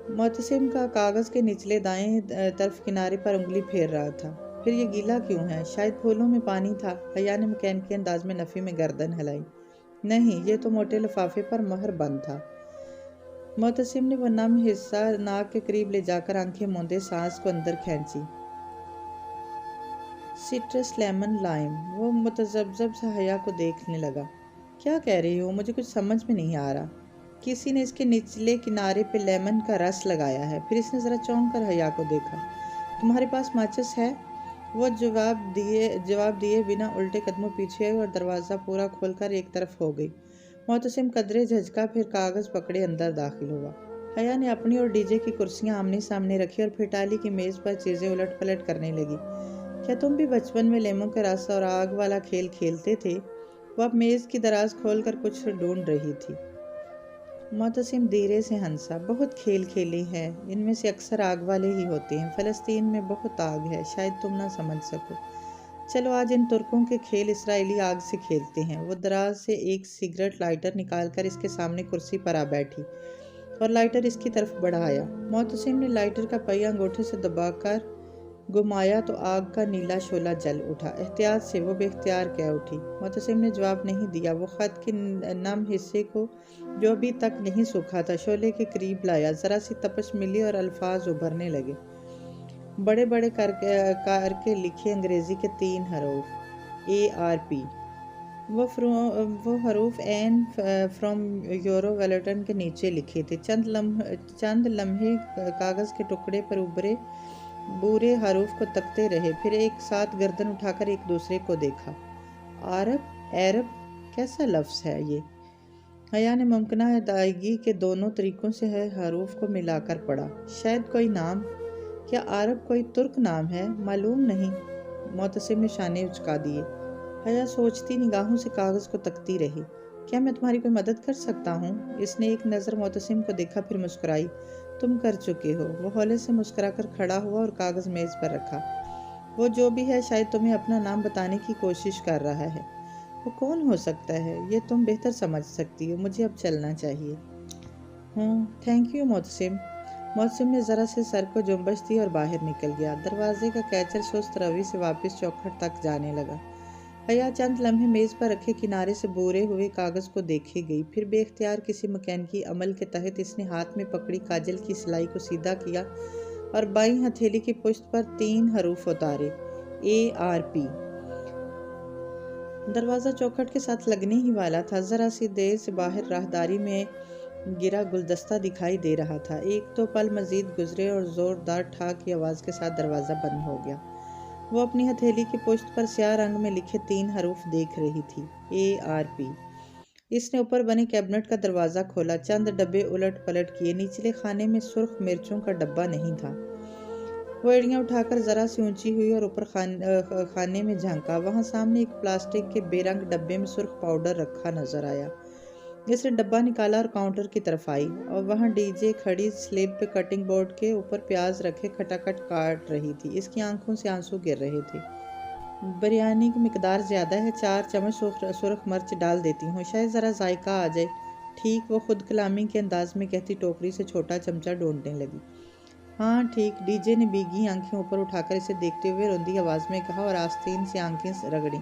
معتصم کا کاغذ کے نچلے دائیں طرف کنارے پر انگلی پھیر رہا تھا۔ پھر یہ گیلا کیوں ہے؟ شاید پھولوں میں پانی تھا۔ حیا نے مکینکی انداز میں نفی میں گردن ہلائی۔ نہیں، یہ تو موٹے لفافے پر مہر بند تھا۔ معتصم نے وہ نم حصہ ناک کے قریب لے جا کر آنکھیں موندے سانس کو اندر کھینچی۔ سٹرس لیمن لائم۔ وہ متذبذب سا حیا کو دیکھنے لگا۔ کیا کہہ رہی ہو؟ مجھے کچھ سمجھ میں نہیں آ رہا۔ کسی نے اس کے نچلے کنارے پہ لیمن کا رس لگایا ہے۔ پھر اس نے ذرا چونک کر حیا کو دیکھا۔ تمہارے پاس ماچس ہے؟ وہ جواب دیے بنا الٹے قدموں پیچھے آئی اور دروازہ پورا کھول کر ایک طرف ہو گئی۔ معتصم قدرے جھجکا، پھر کاغذ پکڑے اندر داخل ہوا۔ حیا نے اپنی اور ڈی جے کی کرسیاں آمنے سامنے رکھی اور پھر ٹالی کی میز پر چیزیں الٹ پلٹ کرنے لگی۔ کیا تم بھی بچپن میں لیموں کے رس اور آگ والا کھیل کھیلتے تھے؟ وہ اب میز کی دراز کھول کر کچھ ڈھونڈ رہی تھی۔ معتصم دھیرے سے ہنسا۔ بہت کھیل کھیلے ہیں، ان میں سے اکثر آگ والے ہی ہوتے ہیں۔ فلسطین میں بہت آگ ہے، شاید تم نہ سمجھ سکو۔ چلو آج ان ترکوں کے کھیل اسرائیلی آگ سے کھیلتے ہیں۔ وہ دراز سے ایک سگریٹ لائٹر نکال کر اس کے سامنے کرسی پر آ بیٹھی اور لائٹر اس کی طرف بڑھایا۔ معتصم نے لائٹر کا پہیہ انگوٹھے سے دبا کر گھمایا تو آگ کا نیلا شعلہ جل اٹھا۔ احتیاط سے وہ بے اختیار کہہ اٹھی۔ معتصم نے جواب نہیں دیا۔ وہ خط کے نم حصے کو جو ابھی تک نہیں سوکھا تھا شعلے کے قریب لایا۔ ذرا سی تپش ملی اور الفاظ ابھرنے لگے۔ بڑے بڑے کر کے لکھے انگریزی کے 3 حروف ARP۔ وہ حروف این فرام یورو ویلٹن کے نیچے لکھے تھے۔ چند لمحے کاغذ کے ٹکڑے پر ابھرے بورے حروف کو تکتے رہے، پھر ایک ساتھ گردن اٹھا کر ایک دوسرے کو دیکھا۔ عرب کیسا لفظ ہے یہ؟ حیا نے ممکنہ ادائیگی کے دونوں طریقوں سے حروف کو ملا کر پڑھا۔ شاید کوئی نام؟ کیا عرب کوئی ترک نام ہے؟ معلوم نہیں۔ معتصم نے شانے اچکا دیے۔ حیا سوچتی نگاہوں سے کاغذ کو تکتی رہی۔ کیا میں تمہاری کوئی مدد کر سکتا ہوں؟ اس نے ایک نظر معتصم کو دیکھا پھر مسکرائی۔ تم کر چکے ہو۔ وہ ہولے سے مسکرا کر کھڑا ہوا اور کاغذ میز پر رکھا۔ وہ جو بھی ہے شاید تمہیں اپنا نام بتانے کی کوشش کر رہا ہے۔ وہ کون ہو سکتا ہے؟ یہ تم بہتر سمجھ سکتی ہو۔ مجھے اب چلنا چاہیے۔ Thank you Mutasim. معتصم نے ذرا سے سر کو جنبش دی اور باہر نکل گیا۔ دروازے کا کیچر سست روی سے واپس چوکھٹ تک جانے لگا۔ حیا چند لمحے میز پر رکھے کنارے سے بورے ہوئے کاغذ کو دیکھے گئی، پھر بے اختیار کسی مکینکی عمل کے تحت اس نے ہاتھ میں پکڑی کاجل کی سلائی کو سیدھا کیا اور بائیں ہتھیلی کی پشت پر 3 حروف اتارے ARP۔ دروازہ چوکھٹ کے ساتھ لگنے ہی والا تھا۔ ذرا سی دیر سے باہر راہداری میں گرا گلدستہ دکھائی دے رہا تھا۔ ایک دو پل مزید گزرے اور زوردار ٹھاک کی آواز کے ساتھ دروازہ بند ہو گیا۔ وہ اپنی ہتھیلی کی پشت پر سیاہ رنگ میں لکھے 3 حروف دیکھ رہی تھی ARP۔ اس نے اوپر بنے کیبنٹ کا دروازہ کھولا، چند ڈبے الٹ پلٹ کیے۔ نچلے خانے میں سرخ مرچوں کا ڈبہ نہیں تھا۔ وہ ایڑیاں اٹھا کر ذرا سی اونچی ہوئی اور اوپر خانے میں جھانکا۔ وہاں سامنے ایک پلاسٹک کے بے رنگ ڈبے میں سرخ پاؤڈر رکھا نظر آیا۔ اس نے ڈبہ نکالا اور کاؤنٹر کی طرف آئی اور وہاں ڈی جے کھڑی سلیب پہ کٹنگ بورڈ کے اوپر پیاز رکھے کھٹاکھٹ کاٹ رہی تھی۔ اس کی آنکھوں سے آنسو گر رہے تھے۔ بریانی کی مقدار زیادہ ہے، 4 چمچ سرخ مرچ ڈال دیتی ہوں، شاید ذرا ذائقہ آ جائے۔ ٹھیک، وہ خود کلامی کے انداز میں کہتی ٹوکری سے چھوٹا چمچہ ڈھونڈنے لگی۔ ہاں ٹھیک، ڈی جے نے بیگی آنکھیں اوپر اٹھا کر اسے دیکھتے ہوئے روندی آواز میں کہا اور آستین سے آنکھیں رگڑیں۔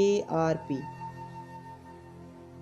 ARP।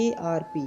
ARP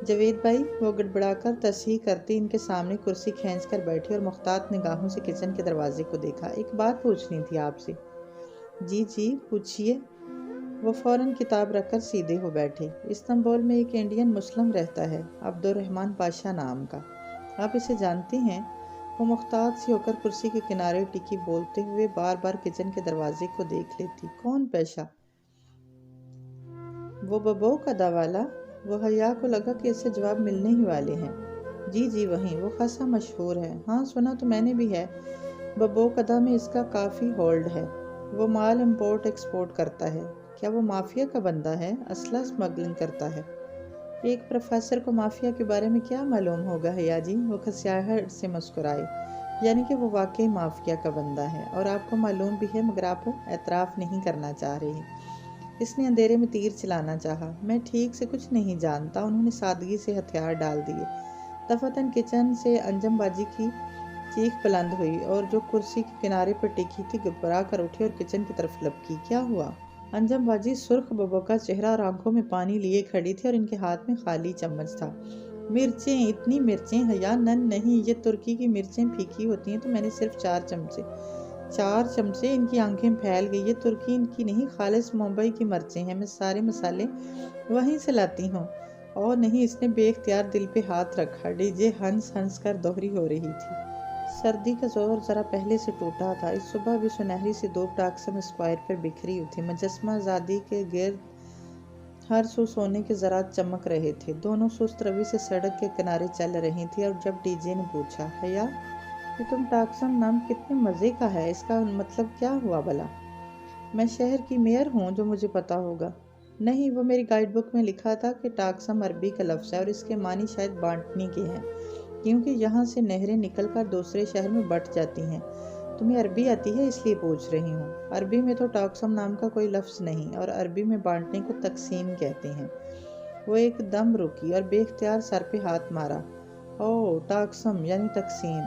جاوید بھائی، وہ گڑبڑا کر تصحیح کرتی ان کے سامنے کرسی کھینچ کر بیٹھی اور محتاط نگاہوں سے کچن کے دروازے کو دیکھا۔ ایک بات پوچھنی تھی آپ سے۔ جی جی پوچھئے۔ وہ فوراً کتاب رکھ کر سیدھے ہو بیٹھے۔ استنبول میں ایک انڈین مسلم رہتا ہے، عبدالرحمن پاشا نام کا۔ آپ اسے جانتے ہیں؟ وہ محتاط سی ہو کر کرسی کے کنارے ٹکی، بولتے ہوئے بار بار کچن کے دروازے کو دیکھ لیتی۔ کون پیشہ؟ وہ ببو کدا والا؟ وہ حیا کو لگا کہ اس سے جواب ملنے ہی والے ہیں۔ جی جی وہیں، وہ خاصا مشہور ہے۔ ہاں سنا تو میں نے بھی ہے۔ ببو کدا میں اس کا کافی ہولڈ ہے۔ وہ مال امپورٹ ایکسپورٹ کرتا ہے۔ کیا وہ مافیا کا بندہ ہے؟ اسلحہ اسمگلنگ کرتا ہے؟ ایک پروفیسر کو مافیا کے بارے میں کیا معلوم ہوگا حیا جی؟ وہ کھسیاہٹ سے مسکرائے۔ یعنی کہ وہ واقعی مافیا کا بندہ ہے، اور آپ کو معلوم بھی ہے، مگر آپ اعتراف نہیں کرنا چاہ رہی۔ اس نے اندھیرے میں تیر چلانا چاہا۔ میں ٹھیک سے کچھ نہیں جانتا۔ انہوں نے سادگی سے ہتھیار ڈال دیے۔ دفعتاً کچن سے انجم باجی کی چیخ بلند ہوئی، اور جو کرسی کے کنارے پر ٹکی تھی گڑبڑا کر اٹھی اور کچن کی طرف لپکی۔ کیا ہوا؟ انجم باجی سرخ ببوکا چہرہ اور آنکھوں میں پانی لیے کھڑی تھی، اور ان کے ہاتھ میں خالی چمچ تھا۔ مرچیں، اتنی مرچیں حیا؟ نن نہیں، یہ ترکی کی مرچیں پھیکی ہوتی ہیں، تو میں نے صرف 4 چمچے۔ ان کی آنکھیں پھیل گئی۔ یہ ترکی ان کی نہیں، خالص ممبئی کی مرچیں ہیں۔ میں سارے مسالے وہیں سے لاتی ہوں۔ اور نہیں، اس نے بے اختیار دل پہ ہاتھ رکھا۔ ڈی جے ہنس ہنس کر دوہری ہو رہی تھی۔ سردی کا زور ذرا پہلے سے ٹوٹا تھا۔ اس صبح بھی سنہری سی دھوپ ٹاکسم اسکوائر پر بکھری ہوئی تھی۔ مجسمہ زادی کے گرد ہر سو سونے کے ذرات چمک رہے تھے۔ دونوں سست روی سے سڑک کے کنارے چل رہی تھیں، اور جب ڈی جے نے پوچھا، حیا یہ تم ٹاکسم نام کتنے مزے کا ہے، اس کا مطلب کیا ہوا بھلا؟ میں شہر کی میئر ہوں، جو مجھے پتا ہوگا۔ نہیں، وہ میری گائیڈ بک میں لکھا تھا کہ ٹاکسم عربی کا لفظ ہے، اور اس کے معنی شاید بانٹنے کے ہیں، کیونکہ یہاں سے نہریں نکل کر دوسرے شہر میں بٹ جاتی ہیں۔ تمہیں عربی آتی ہے، اس لیے پوچھ رہی ہوں۔ عربی میں تو ٹاکسم نام کا کوئی لفظ نہیں، اور عربی میں بانٹنے کو تقسیم کہتے ہیں۔ وہ ایک دم رکی اور بے اختیار سر پہ ہاتھ مارا۔ اوہ، ٹاکسم یعنی تقسیم۔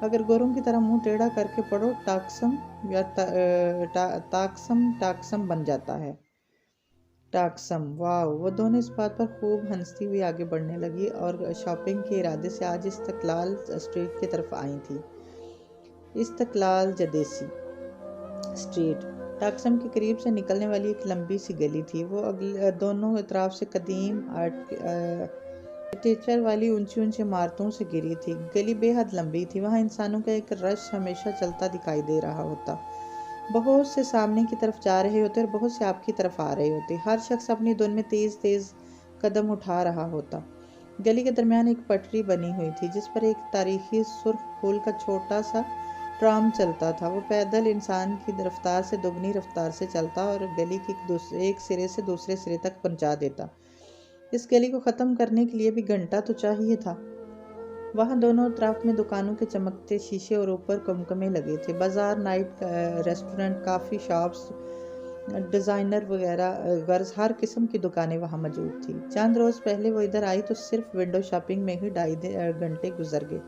اگر گوروں کی طرح منہ ٹیڑھا کر کے پڑھو ٹاکسم یا تاکسم، ٹاکسم بن جاتا ہے۔ ٹاکسم، واو! وہ دونوں اس بات پر خوب ہنستی ہوئی آگے بڑھنے لگی، اور شاپنگ کے ارادے سے آج استقلال اسٹریٹ کی طرف آئی تھی۔ استقلال جدیسی اسٹریٹ ٹاکسم کے قریب سے نکلنے والی ایک لمبی سی گلی تھی۔ وہ دونوں اطراف سے قدیم آرکیٹیکچر والی اونچی اونچی عمارتوں سے گھری تھی۔ گلی بے حد لمبی تھی۔ وہاں انسانوں کا ایک رش ہمیشہ چلتا دکھائی دے رہا ہوتا۔ بہت سے سامنے کی طرف جا رہے ہوتے اور بہت سے آپ کی طرف آ رہے ہوتے۔ ہر شخص اپنی دھن میں تیز تیز قدم اٹھا رہا ہوتا۔ گلی کے درمیان ایک پٹری بنی ہوئی تھی، جس پر ایک تاریخی سرخ پھول کا چھوٹا سا ٹرام چلتا تھا۔ وہ پیدل انسان کی رفتار سے دگنی رفتار سے چلتا اور گلی کے ایک سرے سے دوسرے سرے تک پہنچا دیتا۔ اس گلی کو ختم کرنے کے لیے بھی گھنٹہ تو چاہیے تھا۔ وہاں دونوں اطراف میں دکانوں کے چمکتے شیشے اور اوپر کمکمے لگے تھے۔ بازار، نائٹ ریسٹورنٹ، کافی شاپس، ڈیزائنر وغیرہ غرض ہر قسم کی دکانیں وہاں موجود تھی۔ چند روز پہلے وہ ادھر آئی تو صرف ونڈو شاپنگ میں ہی 2.5 گھنٹے گزر گئے،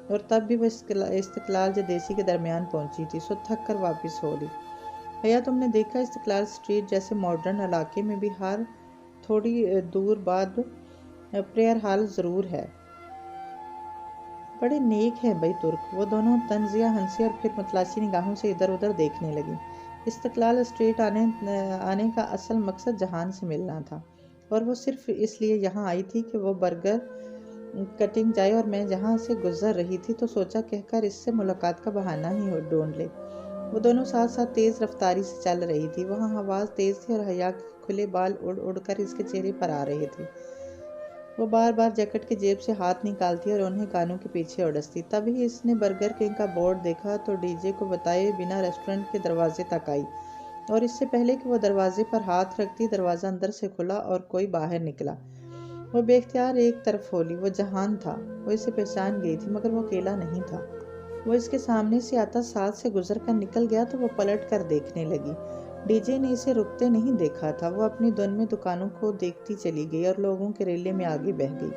اور تب بھی وہ استقلال جدیسی کے درمیان پہنچی تھی، سو تھک کر واپس ہو لی۔ حیا، تم نے دیکھا استقلال اسٹریٹ جیسے ماڈرن علاقے میں بھی ہر تھوڑی دور بعد پریئر ہال ضرور ہے۔ بڑے نیک ہیں بھائی ترک۔ وہ دونوں طنزیہ ہنسی اور پھر متلاشی نگاہوں سے ادھر ادھر دیکھنے لگی۔ استقلال اسٹریٹ آنے کا اصل مقصد جہان سے ملنا تھا، اور وہ صرف اس لیے یہاں آئی تھی کہ وہ برگر کٹنگ جائے، اور میں جہاں سے گزر رہی تھی تو سوچا کہہ کر اس سے ملاقات کا بہانہ ہی ڈھونڈ لے۔ وہ دونوں ساتھ ساتھ تیز رفتاری سے چل رہی تھی۔ وہاں ہوا تیز تھی، اور حیا کے کھلے بال اڑ اڑ کر اس کے چہرے پر آ رہے تھے۔ وہ بار بار جیکٹ کی جیب سے ہاتھ نکالتی اور انہیں کانوں کے پیچھے اڑستی۔ تبھی اس نے برگر کنگ کا بورڈ دیکھا تو ڈی جے کو بتائے بنا ریسٹورنٹ کے دروازے تک آئی، اور اس سے پہلے کہ وہ دروازے پر ہاتھ رکھتی، دروازہ اندر سے کھلا اور کوئی باہر نکلا۔ وہ بے اختیار ایک طرف کھولی۔ وہ جہان تھا۔ وہ اسے پہچان گئی تھی، مگر وہ اکیلا نہیں تھا۔ وہ اس کے سامنے سے آتا ساتھ سے گزر کر نکل گیا تو وہ پلٹ کر دیکھنے لگی۔ ڈی جے نے اسے رکتے نہیں دیکھا تھا۔ وہ اپنی دھن میں دکانوں کو دیکھتی چلی گئی اور لوگوں کے ریلے میں آگے بہہ گئی۔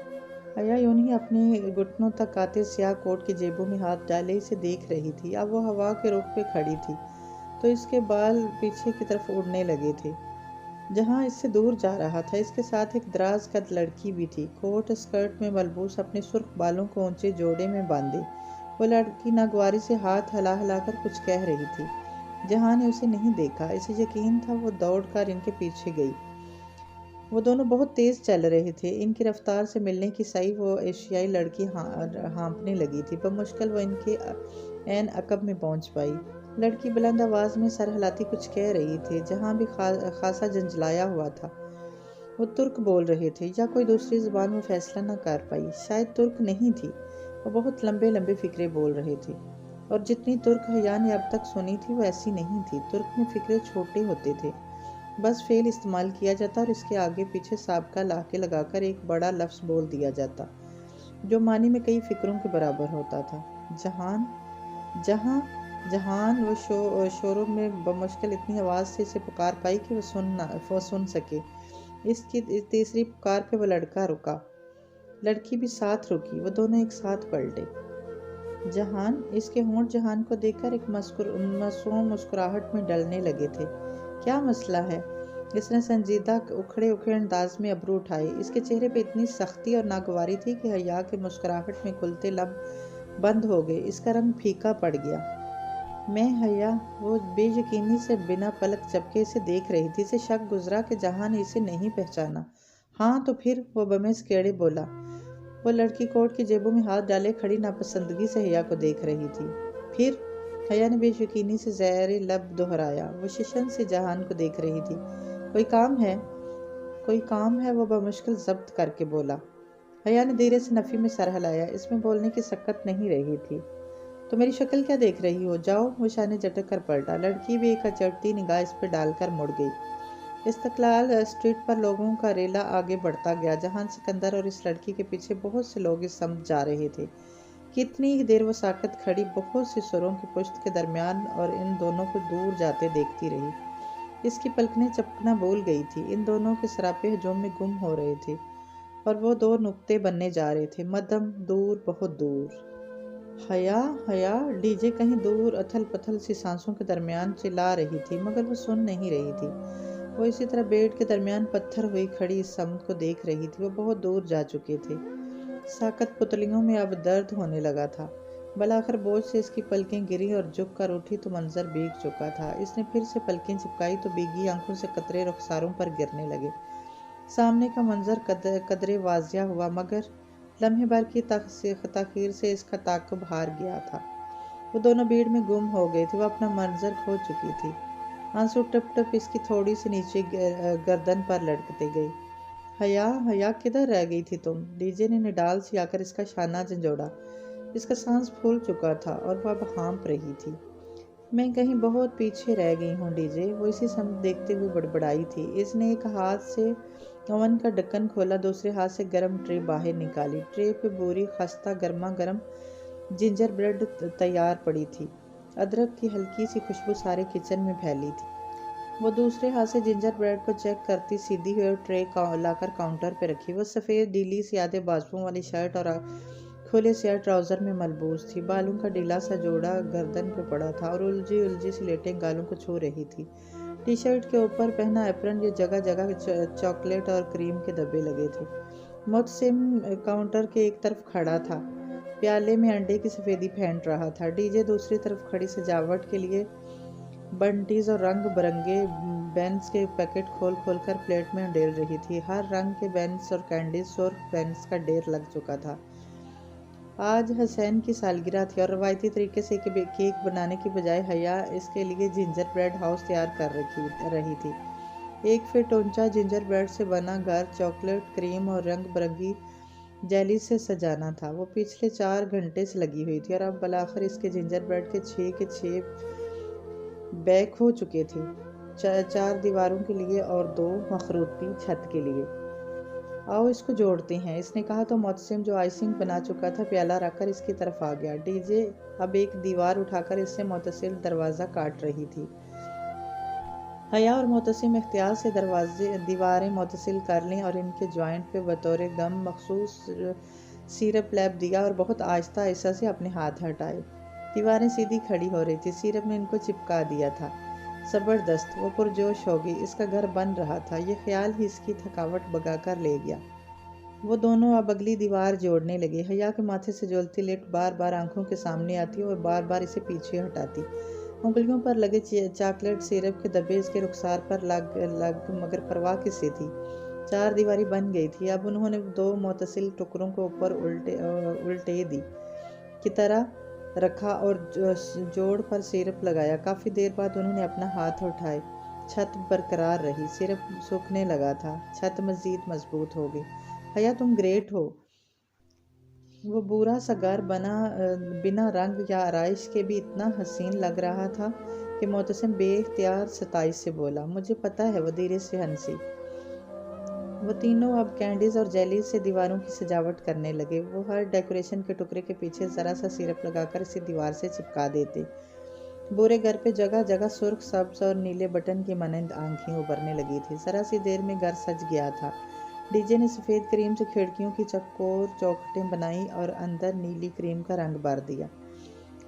حیا یوں ہی اپنے گھٹنوں تک آتے سیاہ کوٹ کی جیبوں میں ہاتھ ڈالے اسے دیکھ رہی تھی۔ اب وہ ہوا کے رخ پہ کھڑی تھی تو اس کے بال پیچھے کی طرف اڑنے لگے تھے۔ جہاں اس سے دور جا رہا تھا۔ اس کے ساتھ ایک دراز قد لڑکی بھی تھی، کوٹ اسکرٹ میں ملبوس، اپنے سرخ بالوں کو اونچے جوڑے میں باندھے۔ وہ لڑکی ناگواری سے ہاتھ ہلا ہلا کر کچھ کہہ رہی تھی۔ جہاں نے اسے نہیں دیکھا، اسے یقین تھا وہ دوڑ کر ان کے پیچھے گئی۔ وہ دونوں بہت تیز چل رہے تھے۔ ان کی رفتار سے ملنے کی سعی وہ ایشیائی لڑکی ہانپنے لگی تھی۔ بمشکل وہ ان کے عین عقب میں پہنچ پائی۔ لڑکی بلند آواز میں سر ہلاتی کچھ کہہ رہی تھی۔ جہاں بھی خاصا جھنجھلایا ہوا تھا۔ وہ ترک بول رہے تھے یا کوئی دوسری زبان، وہ فیصلہ نہ کر پائی۔ شاید ترک نہیں تھی۔ وہ بہت لمبے لمبے فقرے بول رہے تھے، اور جتنی ترک حیا نے اب تک سنی تھی وہ ایسی نہیں تھی۔ ترک میں فقرے چھوٹے ہوتے تھے، بس فعل استعمال کیا جاتا اور اس کے آگے پیچھے سابقہ لاحقہ لگا کر ایک بڑا لفظ بول دیا جاتا جو معنی میں کئی فقروں کے برابر ہوتا تھا۔ جہان وہ شوروں میں بمشکل اتنی آواز سے اسے پکار پائی کہ وہ سن سکے۔ اس کی تیسری پکار پہ وہ لڑکا رکا، لڑکی بھی ساتھ رکی۔ وہ دونوں ایک ساتھ پلٹے۔ جہان، اس کے ہونٹ جہان کو دیکھ کر ایک معصوم مسکراہٹ میں ڈلنے لگے تھے۔ کیا مسئلہ ہے؟ اس نے سنجیدہ اکھڑے انداز میں ابرو اٹھائے۔ اس کے چہرے پہ اتنی سختی اور ناگواری تھی کہ حیا کے مسکراہٹ میں کھلتے لب بند ہو گئے۔ اس کا رنگ پھیکا پڑ گیا۔ میں حیا، وہ بے یقینی سے بنا پلک جھپکے اسے دیکھ رہی تھی۔ اسے شک گزرا کہ جہاں نے اسے نہیں پہچانا۔ ہاں تو پھر، وہ بمز کیڑے بولا۔ وہ لڑکی کوٹ کی جیبوں میں ہاتھ ڈالے کھڑی ناپسندگی سے حیا کو دیکھ رہی تھی۔ پھر، حیا نے بے یقینی سے زیر لب دہرایا۔ وہ ششن سے جہان کو دیکھ رہی تھی۔ کوئی کام ہے، وہ بمشکل ضبط کر کے بولا۔ حیا نے دھیرے سے نفی میں سر ہلایا۔ اس میں بولنے کی سکت نہیں رہی تھی۔ تو میری شکل کیا دیکھ رہی ہو؟ جاؤ۔ وہ شانے جھٹک کر پلٹا۔ لڑکی بھی ایک اچڑتی نگاہ اس پہ ڈال کر مڑ گئی۔ استقلال اسٹریٹ پر لوگوں کا ریلا آگے بڑھتا گیا۔ جہاں سکندر اور اس لڑکی کے پیچھے بہت سے لوگ اس سمت جا رہے تھے۔ کتنی ہی دیر وہ ساکت کھڑی بہت سی سروں کی پشت کے درمیان اور ان دونوں کو دور جاتے دیکھتی رہی۔ اس کی پلکیں چپکنا بھول گئی تھی۔ ان دونوں کے سراپے ہجوم میں گم ہو رہے تھے اور وہ دو نقطے بننے جا رہے تھے، مدھم، دور، بہت دور۔ حیا، ڈی جے کہیں دور اتھل پتھل سی سانسوں کے درمیان چلا رہی تھی، مگر وہ سن نہیں رہی تھی۔ وہ اسی طرح بیڈ کے درمیان پتھر ہوئی کھڑی اس سمت کو دیکھ رہی تھی۔ وہ بہت دور جا چکے تھے۔ ساکت پتلیوں میں اب درد ہونے لگا تھا۔ بالآخر بوجھ سے اس کی پلکیں گریں اور جھک کر اٹھی تو منظر بھیگ چکا تھا۔ اس نے پھر سے پلکیں چپکائی تو بھیگی آنکھوں سے قطرے رخساروں پر گرنے لگے۔ سامنے کا منظر قدرے واضح ہوا، مگر لمحے بھر کی تاخیر سے اس کا تعاقب ہار گیا تھا۔ وہ دونوں بھیڑ میں گم ہو گئے تھے۔ وہ اپنا منظر کھو چکی تھی۔ آنسو ٹپ ٹپ اس کی تھوڑی سی نیچے گردن پر لڑکتے گئے۔ حیا، کدھر رہ گئی تھی تم؟ ڈی جے نے نڈال سے آ کر اس کا شانہ جھنجھوڑا۔ اس کا سانس پھول چکا تھا اور وہ اب ہانپ رہی تھی۔ میں کہیں بہت پیچھے رہ گئی ہوں ڈی جے، وہ اسی سمت دیکھتے ہوئے بڑبڑائی تھی۔ اس نے ایک ہاتھ سے اوون کا ڈھکن کھولا، دوسرے ہاتھ سے گرم ٹرے باہر نکالی۔ ٹرے پہ بوری خستہ گرما گرم جنجر بریڈ تیار پڑی تھی۔ ادرک کی ہلکی سی خوشبو سارے کچن میں پھیلی تھی۔ وہ دوسرے ہاتھ سے جنجر بریڈ کو چیک کرتی سیدھی ہوئی اور ٹرے لا کر کاؤنٹر پہ رکھی۔ وہ سفید ڈھیلی سیادہ بازوؤں والی شرٹ اور کھلے سیاہ ٹراؤزر میں ملبوس تھی۔ بالوں کا ڈھیلا سا جوڑا گردن پہ پڑا تھا اور الجھی سلیٹیں گالوں کو چھو رہی تھی۔ ٹی شرٹ کے اوپر پہنا ایپرن، یہ جگہ جگہ چاکلیٹ اور کریم کے دبے لگے تھے۔ محتسم کاؤنٹر کے ایک طرف کھڑا تھا، پیالے میں انڈے کی سفیدی پھینٹ رہا تھا۔ ڈی جے دوسری طرف کھڑی سجاوٹ کے لیے بنٹیز اور رنگ برنگے بینز کے پیکٹ کھول کھول کر پلیٹ میں انڈیل رہی تھی۔ ہر رنگ کے بینز اور کینڈیز، سرخ بینز کا ڈھیر لگ چکا تھا۔ آج حسین کی سالگرہ تھی اور روایتی طریقے سے کیک بنانے کی بجائے حیا اس کے لیے جنجر بریڈ ہاؤس تیار کر رہی تھی۔ 1 فٹ اونچا جنجر بریڈ سے بنا گھر چاکلیٹ، کریم اور رنگ برنگی جیلی سے سجانا تھا۔ وہ پچھلے 4 گھنٹے سے لگی ہوئی تھی اور اب بالآخر اس کے جنجر بریڈ کے 6 بیک ہو چکے تھے، 4 دیواروں کے لیے اور 2 مخروطی چھت کے لیے۔ آؤ اس کو جوڑتے ہیں، اس نے کہا تو محتسم جو آئسنگ بنا چکا تھا پیالہ رکھ کر اس کی طرف آ گیا۔ ڈی جے اب ایک دیوار اٹھا کر اس سے متصل دروازہ کاٹ رہی تھی۔ حیا اور محتسم احتیاط سے دیواریں متصل کر لیں اور ان کے جوائنٹ پہ بطور گم مخصوص سیرپ لیپ دیا اور بہت آہستہ آہستہ سے اپنے ہاتھ ہٹائے۔ دیواریں سیدھی کھڑی ہو رہی تھی۔ سیرپ نے ان کو چپکا دیا تھا۔ زبردست، وہ پرجوش ہو گئی، اس کا گھر بن رہا تھا، یہ خیال ہی اس کی تھکاوٹ بھگا کر لے گیا۔ وہ دونوں اب اگلی دیوار جوڑنے لگے۔ حیا کے ماتھے سے جولتی لٹ بار بار آنکھوں کے سامنے آتی اور بار بار اسے پیچھے ہٹاتی۔ انگلیوں پر لگے چاکلیٹ سیرپ کے دبے اس کے رخسار پر لگ مگر پرواہ کسے تھی؟ چار دیواری بن گئی تھی، اب انہوں نے دو متصل ٹکڑوں کو اوپر الٹے دی کی طرح رکھا اور جوڑ پر سیرپ لگایا۔ کافی دیر بعد انہوں نے اپنا ہاتھ اٹھائے، چھت برقرار رہی، سیرپ سوکھنے لگا تھا، چھت مزید مضبوط ہو گئی۔ حیا تم گریٹ ہو۔ وہ بورا سا گھر بنا رنگ یا آرائش کے بھی اتنا حسین لگ رہا تھا کہ معتصم بے اختیار ستائش سے بولا۔ مجھے پتہ ہے، وہ دھیرے سے ہنسی۔ وہ تینوں اب کینڈیز اور جیلیز سے دیواروں کی سجاوٹ کرنے لگے۔ وہ ہر ڈیکوریشن کے ٹکڑے کے پیچھے ذرا سا سیرپ لگا کر اسے دیوار سے چپکا دیتے۔ بورے گھر پہ جگہ جگہ سرخ، سبز اور نیلے بٹن کی مانند آنکھیں ابھرنے لگی تھی۔ ذرا سی دیر میں گھر سج گیا تھا۔ ڈی جے نے سفید کریم سے کھڑکیوں کی چکور چوکھٹیں بنائیں اور اندر نیلی کریم کا رنگ بھر دیا۔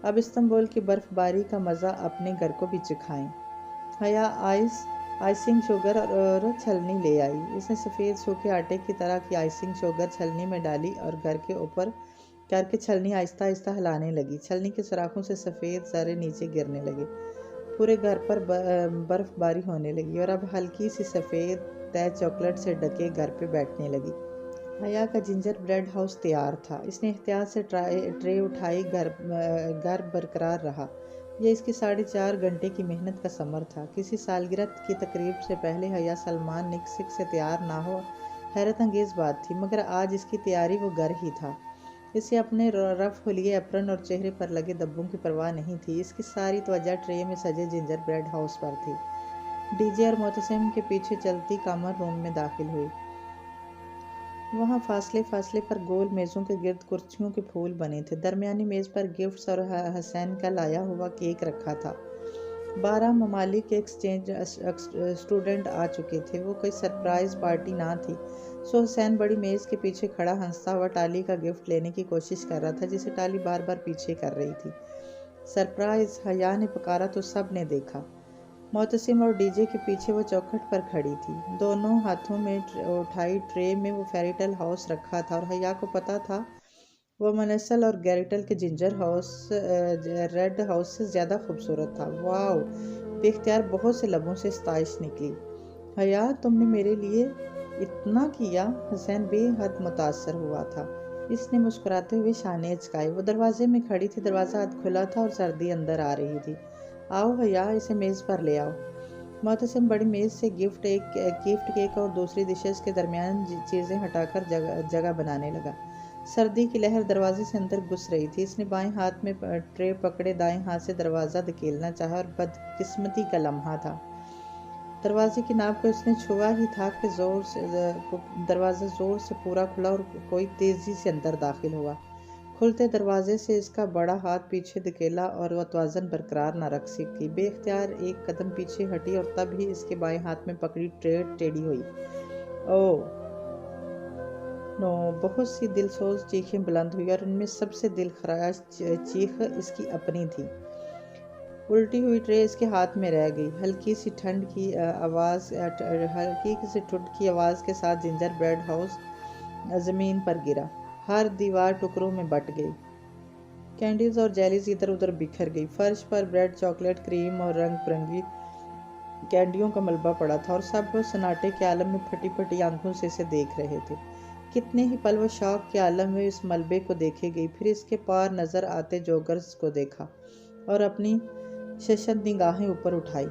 اب استنبول کی برف باری کا مزہ اپنے گھر کو بھی چکھائیں۔ حیا آئسنگ شوگر اور چھلنی لے آئی۔ اس نے سفید سوکھے آٹے کی طرح کی آئسنگ شوگر چھلنی میں ڈالی اور گھر کے اوپر کر کے چھلنی آہستہ آہستہ ہلانے لگی۔ چھلنی کے سوراخوں سے سفید ذرے نیچے گرنے لگے۔ پورے گھر پر برف باری ہونے لگی اور اب ہلکی سی سفید تہ چاکلیٹ سے ڈھکے گھر پہ بیٹھنے لگی۔ حیا کا جنجر بریڈ ہاؤس تیار تھا۔ اس نے احتیاط سے ٹرے اٹھائی، گھر برقرار رہا۔ یہ اس کی 4.5 گھنٹے کی محنت کا ثمر تھا۔ کسی سالگرہ کی تقریب سے پہلے حیا سلمان نکسک سے تیار نہ ہو، حیرت انگیز بات تھی، مگر آج اس کی تیاری وہ گھر ہی تھا۔ اسے اپنے رف حلیے اپرن اور چہرے پر لگے دبوں کی پرواہ نہیں تھی۔ اس کی ساری توجہ ٹرے میں سجے جنجر بریڈ ہاؤس پر تھی۔ ڈی جے اور معتصم کے پیچھے چلتی کامن روم میں داخل ہوئی۔ وہاں فاصلے فاصلے پر گول میزوں کے گرد کرسیوں کے پھول بنے تھے۔ درمیانی میز پر گفٹس اور حسین کا لایا ہوا کیک رکھا تھا۔ 12 ممالک کے ایکسچینج اسٹوڈنٹ آ چکے تھے۔ وہ کوئی سرپرائز پارٹی نہ تھی، سو حسین بڑی میز کے پیچھے کھڑا ہنستا ہوا ٹالی کا گفٹ لینے کی کوشش کر رہا تھا، جسے ٹالی بار بار پیچھے کر رہی تھی۔ سرپرائز! حیا نے پکارا تو سب نے دیکھا۔ معتصم اور ڈی جے کے پیچھے وہ چوکھٹ پر کھڑی تھی، دونوں ہاتھوں میں اٹھائی ٹرے میں وہ فیریٹل ہاؤس رکھا تھا، اور حیا کو پتا تھا وہ منسل اور گیریٹل کے جنجر ریڈ ہاؤس سے زیادہ خوبصورت تھا۔ واو! بے اختیار بہت سے لبوں سے ستائش نکلی۔ حیا، تم نے میرے لیے اتنا کیا؟ حسین بے حد متاثر ہوا تھا۔ اس نے مسکراتے ہوئے شانے اچکائے۔ وہ دروازے میں کھڑی تھی، دروازہ آدھ کھلا تھا اور سردی اندر آ رہی تھی۔ آؤ حیا، اسے میز پر لے آؤ۔ معتصم بڑی میز سے گفٹ کیک اور دوسری ڈشز کے درمیان چیزیں ہٹا کر جگہ بنانے لگا۔ سردی کی لہر دروازے سے اندر گھس رہی تھی۔ اس نے بائیں ہاتھ میں ٹرے پکڑے دائیں ہاتھ سے دروازہ دھکیلنا چاہا، اور بدقسمتی کا لمحہ تھا۔ دروازے کی ناب کو اس نے چھوا ہی تھا کہ دروازہ زور سے پورا کھلا اور کوئی تیزی سے اندر داخل ہوا۔ کھلتے دروازے سے اس کا بڑا ہاتھ پیچھے دھکیلا اور وہ توازن برقرار نہ رکھ سکی۔ بے اختیار ایک قدم پیچھے ہٹی اور تب ہی اس کے بائیں ہاتھ میں پکڑی ٹرے ٹیڑھی ہوئی۔ اوہ نو! بہت سی دلسوز چیخیں بلند ہوئی اور ان میں سب سے دل خراش چیخ اس کی اپنی تھی۔ الٹی ہوئی ٹرے اس کے ہاتھ میں رہ گئی۔ ہلکی سی ٹھنڈ کی آواز کے ساتھ جنجر بریڈ ہاؤس زمین پر گرا۔ ہر دیوار ٹکڑوں میں بٹ گئی۔ کینڈیز اور جیلیز ادھر ادھر بکھر گئی۔ فرش پر بریڈ، چاکلیٹ، کریم اور رنگ برنگی کینڈیوں کا ملبہ پڑا تھا، اور سب سناٹے کے عالم میں پھٹی پھٹی آنکھوں سے اسے دیکھ رہے تھے۔ کتنے ہی پل وہ شوق کے عالم میں اس ملبے کو دیکھے گئی، پھر اس کے پار نظر آتے جوگرز کو دیکھا اور اپنی ششد نگاہیں اوپر اٹھائی۔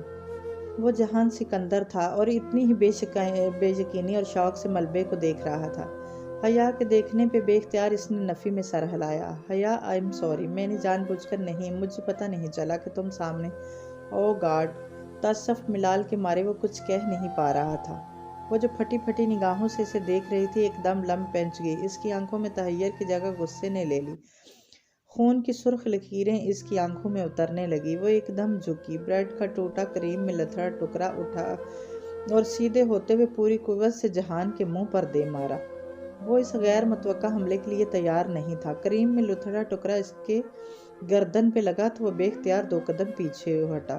وہ جہان سکندر تھا اور اتنی ہی بے یقینی اور شوق سے ملبے کو دیکھ رہا تھا۔ حیا کے دیکھنے پہ بے اختیار اس نے نفی میں سر ہلایا۔ حیا، آئی ایم سوری، میں نے جان بوجھ کر نہیں، مجھے پتہ نہیں چلا کہ تم سامنے۔ او گاڈ! تاسف ملال کے مارے وہ کچھ کہہ نہیں پا رہا تھا۔ وہ جو پھٹی پھٹی نگاہوں سے اسے دیکھ رہی تھی ایک دم لم پینچ گئی۔ اس کی آنکھوں میں تحیر کی جگہ غصے نے لے لی۔ خون کی سرخ لکیریں اس کی آنکھوں میں اترنے لگی۔ وہ ایک دم جھکی، بریڈ کا ٹوٹا کریم میں لتھڑا ٹکڑا اٹھا اور سیدھے ہوتے ہوئے پوری قوت سے جہان کے منہ پر دے مارا۔ وہ اس غیر متوقع حملے کے لیے تیار نہیں تھا۔ کریم میں لتھڑا ٹکڑا اس کے گردن پہ لگا تو وہ بے اختیار 2 قدم پیچھے ہٹا۔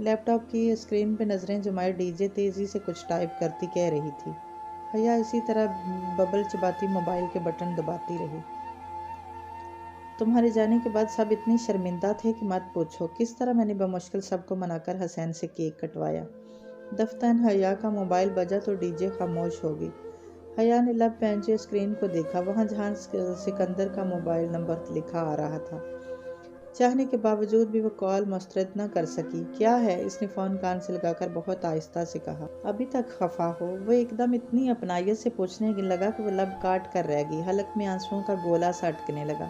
لیپ ٹاپ کی اسکرین پہ نظریں جمائے ڈی جے تیزی سے کچھ ٹائپ کرتی کہہ رہی تھی۔ حیا اسی طرح ببل چباتی موبائل کے بٹن دباتی رہی۔ تمہارے جانے کے بعد سب اتنی شرمندہ تھے کہ مت پوچھو۔ کس طرح میں نے بمشکل سب کو منا کر حسین سے کیک کٹوایا۔ دفتن حیا کا موبائل بجا تو ڈی جے خاموش ہو گئی۔ حیا نے لب پہنچے اسکرین کو دیکھا، وہاں جہان سکندر کا موبائل نمبر لکھا آ رہا تھا۔ چاہنے کے باوجود بھی وہ کال مسترد نہ کر سکی۔ کیا ہے؟ اس نے فون کان سے لگا کر بہت آہستہ سے کہا۔ ابھی تک خفا ہو؟ وہ ایک دم اتنی اپنائیت سے پوچھنے لگا کہ وہ لب کاٹ کر رہ گئی، حلق میں آنسوؤں کا گولا سا اٹکنے لگا۔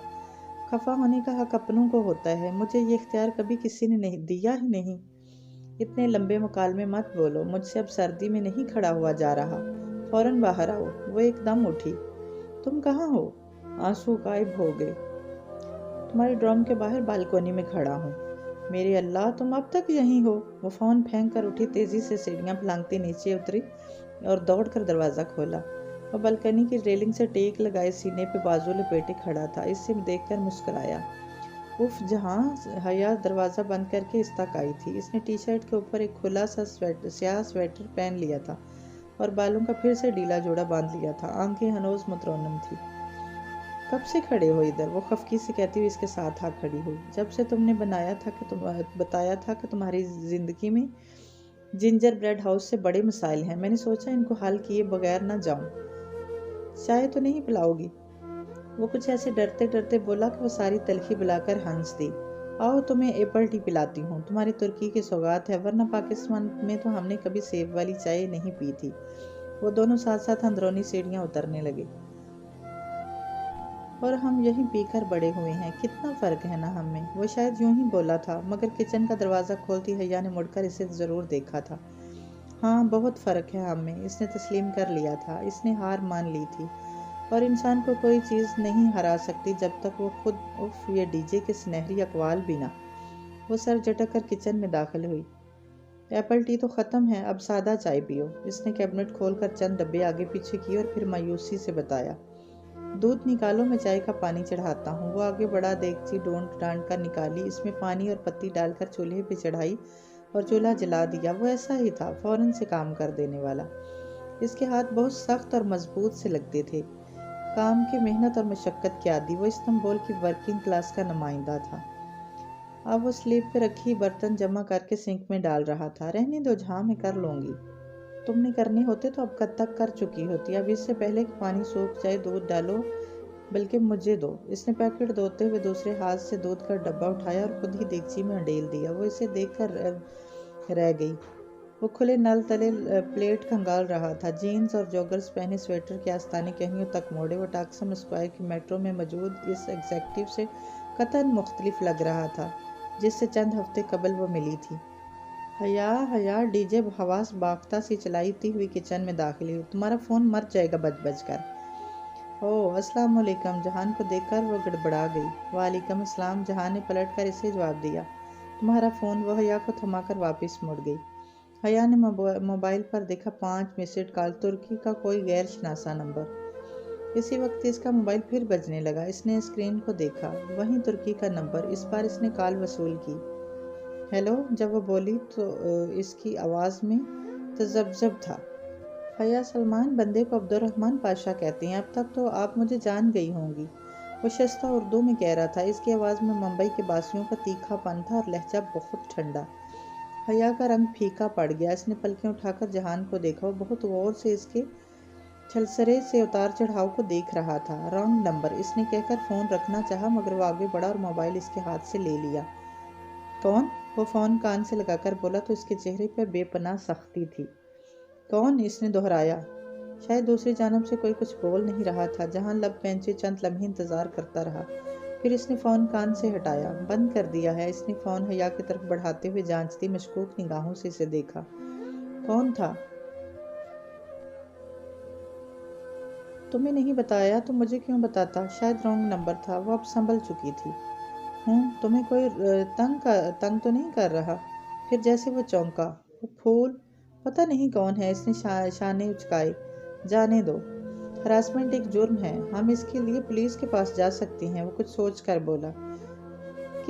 خفا ہونے کا حق اپنوں کو ہوتا ہے، مجھے یہ اختیار کبھی کسی نے نہیں دیا ہی نہیں۔ اتنے لمبے مکالمے مت بولو، مجھ سے اب سردی میں نہیں کھڑا ہوا جا رہا، فوراً باہر آؤ۔ وہ ایک دم اٹھی۔ تم کہاں ہو؟ آنسو غائب ہو گئے۔ تمہاری ڈرام کے باہر بالکونی میں کھڑا ہوں۔ میرے اللہ، تم اب تک یہیں ہو؟ وہ فون پھینک کر اٹھی، تیزی سے سیڑھیاں پھلانگتی نیچے اتری اور دوڑ کر دروازہ کھولا۔ وہ بالکنی کی ریلنگ سے ٹیک لگائے سینے پہ بازو لپیٹے کھڑا تھا، اس سے دیکھ کر مسکرایا۔ اف جہاں! حیا دروازہ بند کر کے اس تک آئی تھی۔ اس نے ٹی شرٹ کے اوپر ایک کھلا سا سیاہ سویٹر پہن لیا تھا اور بالوں کا پھر سے ڈھیلا جوڑا باندھ لیا تھا، آنکھیں ہنوز مترنم تھی۔ کب سے کھڑے ہو ادھر؟ وہ خفگی سے کہتی ہوئی اس کے ساتھ آ کھڑی ہوئی۔ جب سے تم نے بتایا تھا کہ تمہاری زندگی میں جنجر بریڈ ہاؤس سے بڑے مسائل ہیں، میں نے سوچا ان کو حل کیے بغیر نہ جاؤں۔ چائے تو نہیں پلاؤ گی؟ وہ کچھ ایسے ڈرتے ڈرتے بولا کہ وہ ساری تلخی بلا کر ہنس دی۔ آؤ تمہیں ایپل ٹی پلاتی ہوں، تمہاری ترکی کی سوغات ہے، ورنہ پاکستان میں تو ہم نے کبھی سیب والی چائے نہیں پی تھی۔ وہ دونوں ساتھ ساتھ اندرونی سیڑھیاں اترنے لگے۔ اور ہم یہیں پی کر بڑے ہوئے ہیں، کتنا فرق ہے نا ہم میں۔ وہ شاید یوں ہی بولا تھا، مگر کچن کا دروازہ کھولتی حیا نے مڑ کر اسے ضرور دیکھا تھا۔ ہاں، بہت فرق ہے ہم میں، اس نے تسلیم کر لیا تھا۔ اس نے ہار مان لی تھی، اور انسان کو کوئی چیز نہیں ہرا سکتی جب تک وہ خود۔ اف، یہ ڈی جے کے سنہری اقوال بھی نہ۔ وہ سر جھٹک کر کچن میں داخل ہوئی۔ ایپل ٹی تو ختم ہے، اب سادہ چائے پیو۔ اس نے کیبنٹ کھول کر چند ڈبے آگے پیچھے کیے اور پھر مایوسی سے بتایا۔ دودھ نکالو، میں چائے کا پانی چڑھاتا ہوں۔ وہ آگے بڑھا دیگچی ڈانٹ کر نکالی، اس میں پانی اور پتی ڈال کر چولہے پہ چڑھائی اور چولہا جلا دیا۔ وہ ایسا ہی تھا، فوراً سے کام کر دینے والا۔ اس کے ہاتھ بہت سخت اور مضبوط سے لگتے تھے۔ کام کی محنت اور مشقت کی عادی، وہ استنبول کی ورکنگ کلاس کا نمائندہ تھا۔ اب وہ سلیب پہ رکھی برتن جمع کر کے سنک میں ڈال رہا تھا۔ رہنے دو جہاں، میں کر لوں گی۔ تم نے کرنے ہوتے تو اب کد تک کر چکی ہوتی۔ اب اس سے پہلے کہ پانی سوکھ جائے دودھ ڈالو، بلکہ مجھے دو۔ اس نے پیکٹ دھوتے ہوئے دوسرے ہاتھ سے دودھ کا ڈبہ اٹھایا اور خود ہی دیگچی میں انڈیل دیا۔ وہ اسے دیکھ کر رہ گئی۔ وہ کھلے نل تلے پلیٹ کھنگال رہا تھا، جینز اور جوگرز پہنے، سویٹر کے آستانے کہیں تک موڑے۔ وہ ٹاکسم اسکوائر کی میٹرو میں موجود اس ایگزیکٹو سے قطعاً مختلف لگ رہا تھا جس سے چند ہفتے قبل وہ ملی تھی۔ حیا ڈی جے حواس باختہ سی چلاتی ہوئی کچن میں داخل ہوئی۔ تمہارا فون مر جائے گا بج بج کر۔ اوہ، السلام علیکم۔ جہان کو دیکھ کر وہ گڑبڑا گئی۔ وعلیکم السلام، جہان نے پلٹ کر اسے جواب دیا۔ تمہارا فون؟ وہ حیا کو تھما کر واپس مڑ گئی۔ حیا نے موبائل پر دیکھا، 5 مسڈ کال، ترکی کا کوئی غیر شناسا نمبر۔ اسی وقت اس کا موبائل پھر بجنے لگا۔ اس نے اسکرین کو دیکھا، وہیں ترکی کا نمبر۔ اس بار اس نے کال وصول کی۔ ہیلو، جب وہ بولی تو اس کی آواز میں تذبذب تھا۔ حیا سلمان، بندے کو عبدالرحمن پاشا کہتے ہیں، اب تک تو آپ مجھے جان گئی ہوں گی۔ وہ شستہ اردو میں کہہ رہا تھا، اس کی آواز میں ممبئی کے باسیوں کا تیکھا پن تھا اور لہجہ بہت ٹھنڈا۔ حیا کا رنگ پھیکا پڑ گیا۔ اس نے پلکیں اٹھا کر جہان کو دیکھا۔ وہ بہت غور سے اس کے چھلسرے سے اتار چڑھاؤ کو دیکھ رہا تھا۔ رانگ نمبر، اس نے کہہ کر فون رکھنا چاہا، مگر وہ آگے بڑھا اور موبائل اس کے ہاتھ سے لے لیا۔ کون؟ وہ فون کان سے لگا کر بولا تو اس کے چہرے پر بے پناہ سختی تھی۔ کون؟ اس نے دہرایا۔ شاید دوسری جانب سے کوئی کچھ بول نہیں رہا تھا۔ جہاں لب پہنچے چند لمحے انتظار کرتا رہا، پھر اس نے فون کان سے ہٹایا۔ بند کر دیا ہے؟ اس نے فون حیا کی طرف بڑھاتے ہوئے جانچتی مشکوک نگاہوں سے اسے دیکھا۔ کون تھا؟ تمہیں نہیں بتایا تو مجھے کیوں بتاتا؟ شاید رانگ نمبر تھا۔ وہ اب سنبھل چکی تھی۔ تمہیں کوئی تنگ تو نہیں کر رہا؟ پھر جیسے وہ چونکا۔ وہ پھول؟ پتہ نہیں کون ہے۔ اس نے شانے اچکائے۔ جانے دو، ہراسمنٹ ایک جرم ہے، ہم اس کے لیے پولیس کے پاس جا سکتی ہیں۔ وہ کچھ سوچ کر بولا۔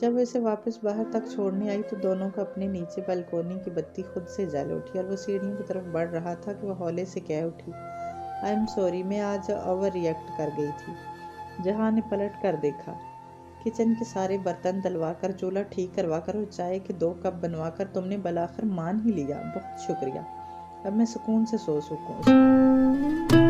جب وہ اسے واپس باہر تک چھوڑنے آئی تو دونوں کا اپنے نیچے بالکونی کی بتی خود سے جل اٹھی اور وہ سیڑھیوں کی طرف بڑھ رہا تھا کہ وہ ہولے سے کہہ اٹھی، آئی ایم سوری، میں آج اوور ریئیکٹ کر گئی تھی۔ جہاں نے پلٹ کر دیکھا، کچن کے سارے برتن دلوا کر، چولہا ٹھیک کروا کر اور چائے کے 2 کپ بنوا کر تم نے بالآخر مان ہی لیا، بہت شکریہ، اب میں سکون سے سو سکوں۔